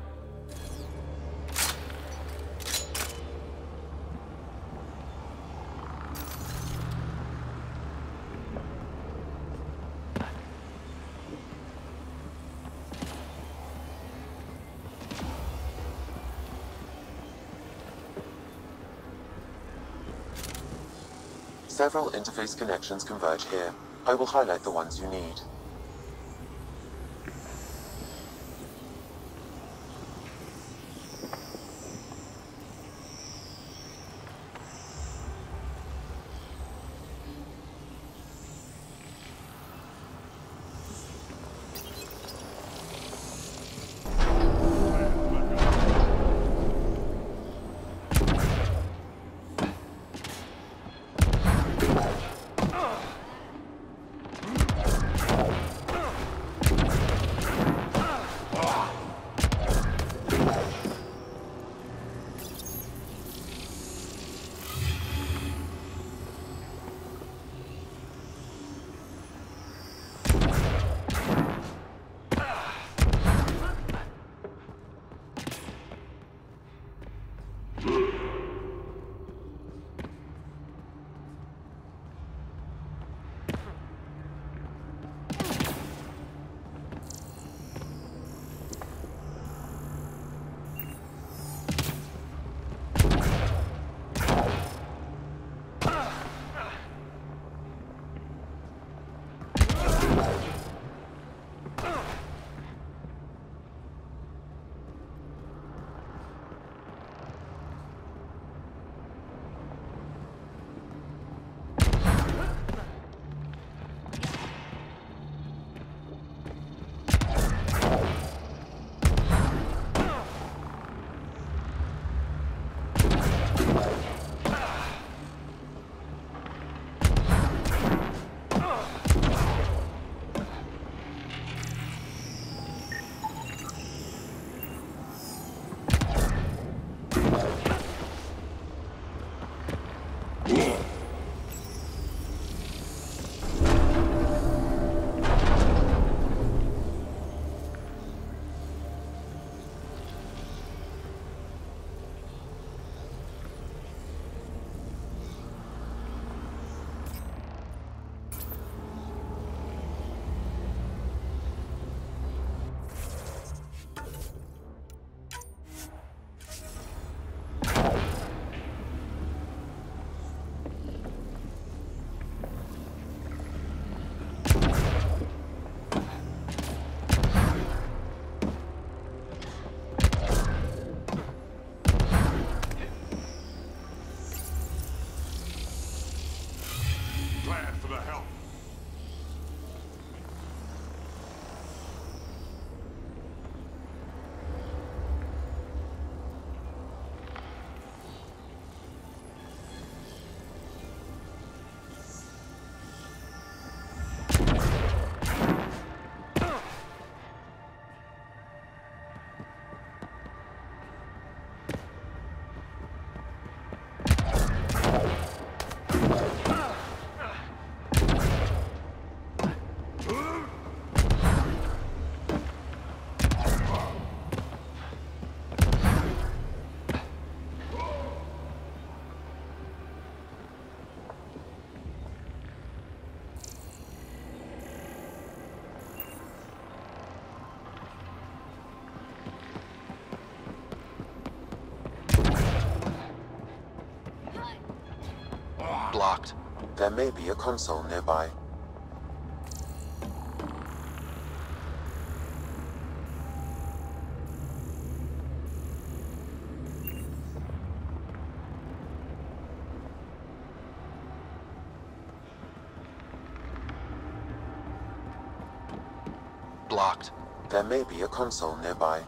Speaker 1: Several interface connections converge here. I will highlight the ones you need.
Speaker 18: Glad for the help.
Speaker 5: Blocked.
Speaker 1: There may be a console nearby.
Speaker 5: Blocked.
Speaker 1: There may be a console nearby.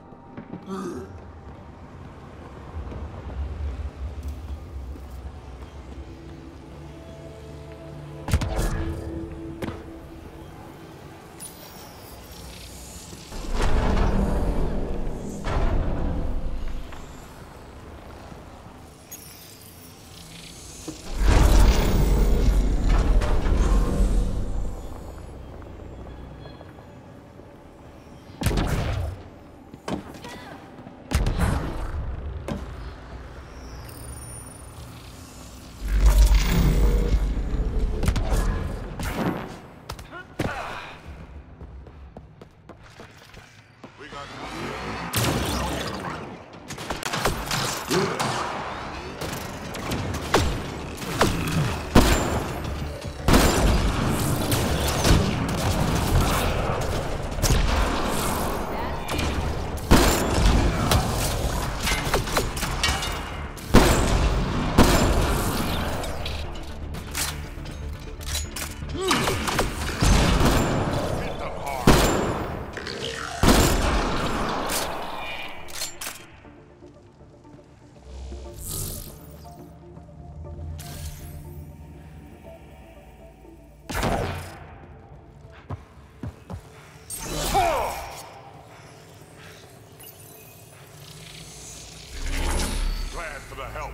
Speaker 7: Glad for the help.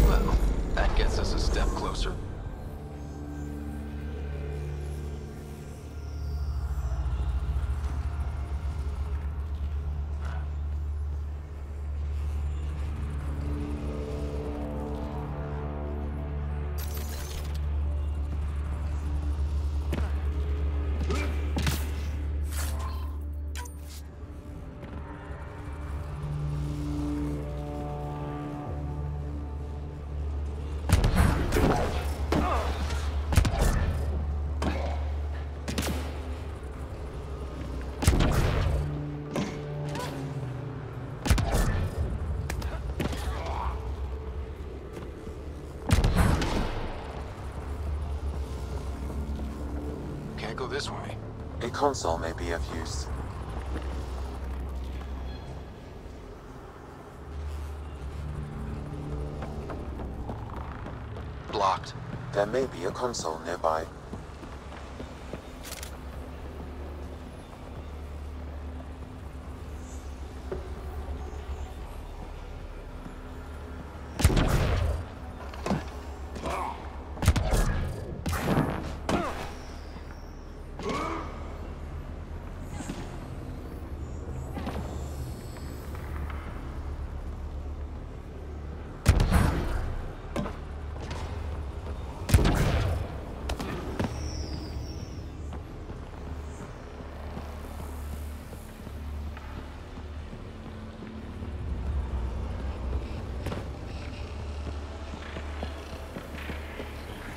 Speaker 5: Well, that gets us a step closer. Can't go this way.
Speaker 1: A console may be of use.
Speaker 5: Blocked.
Speaker 1: There may be a console nearby.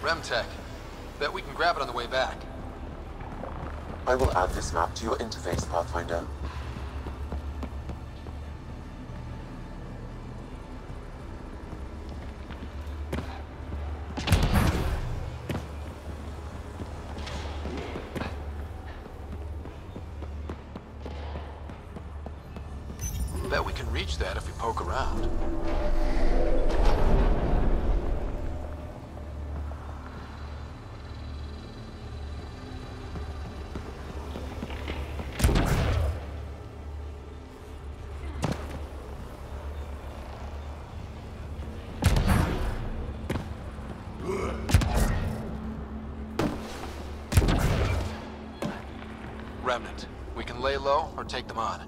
Speaker 5: Remtech. Bet we can grab it on the way back.
Speaker 1: I will add this map to your interface, Pathfinder.
Speaker 5: Bet we can reach that if we poke around. Remnant. We can lay low or take them on.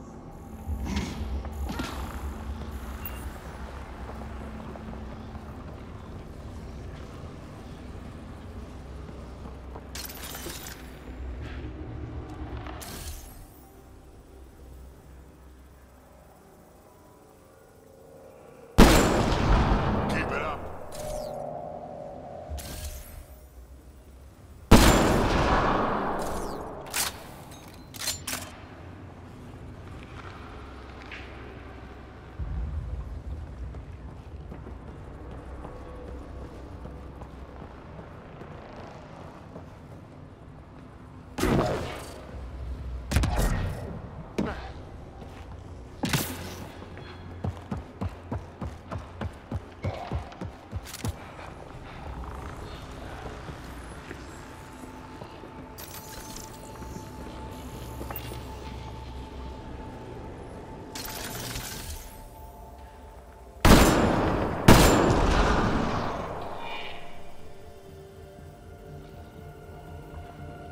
Speaker 7: Keep it up.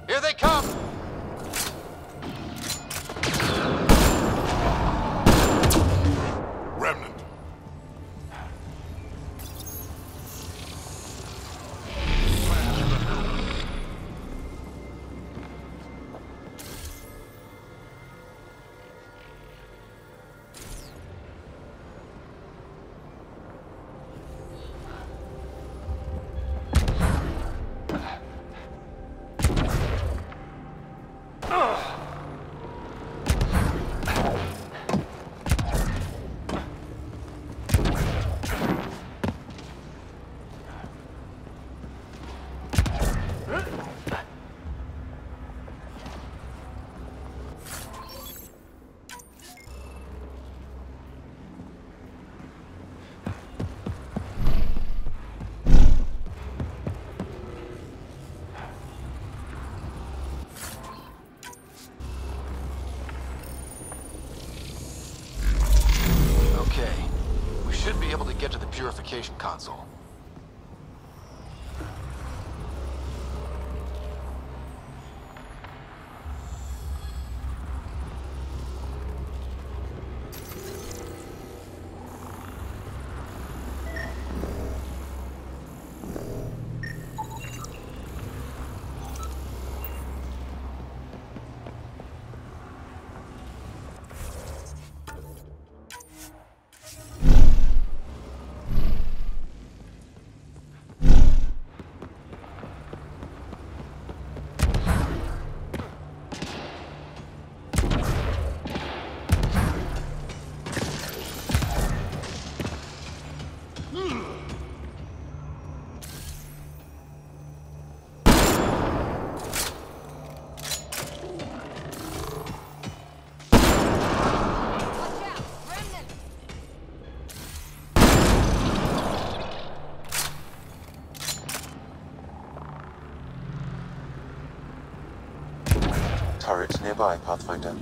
Speaker 5: Here they come! communication console.
Speaker 1: Turret nearby, Pathfinder.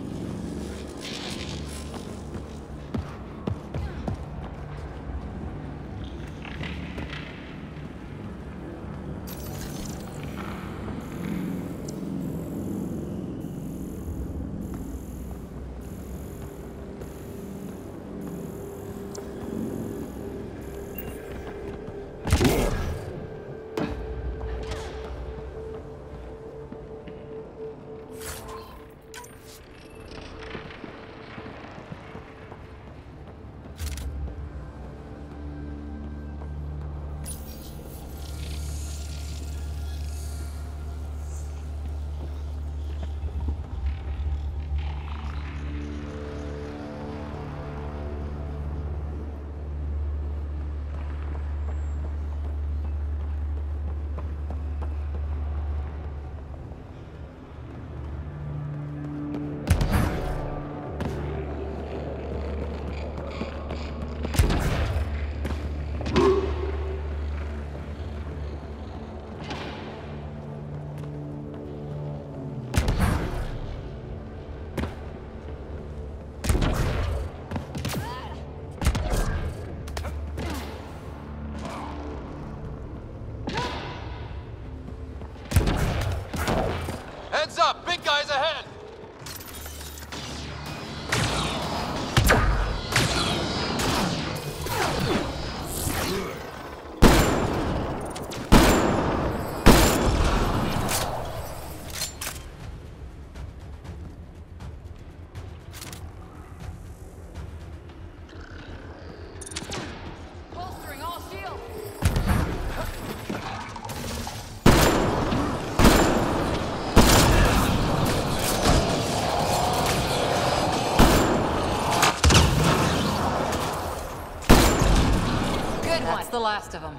Speaker 5: Heads up! Big guys ahead!
Speaker 2: Bolstering all shields! That's the last of them.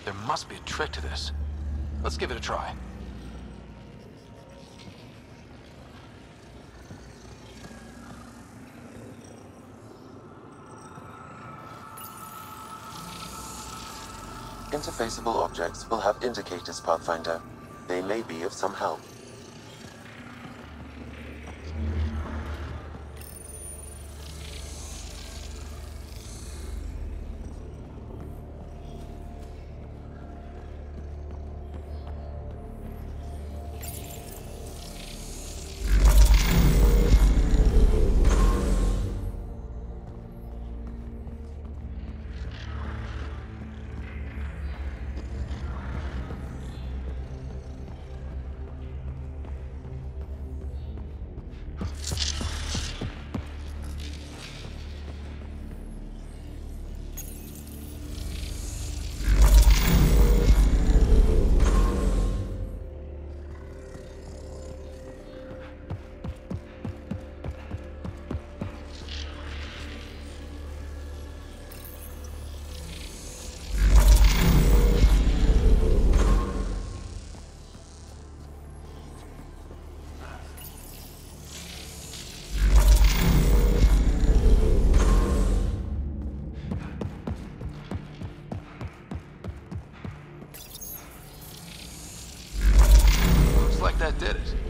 Speaker 5: There must be a trick to this. Let's give it a try.
Speaker 1: Interfaceable objects will have indicators, Pathfinder. They may be of some help.
Speaker 8: that did it.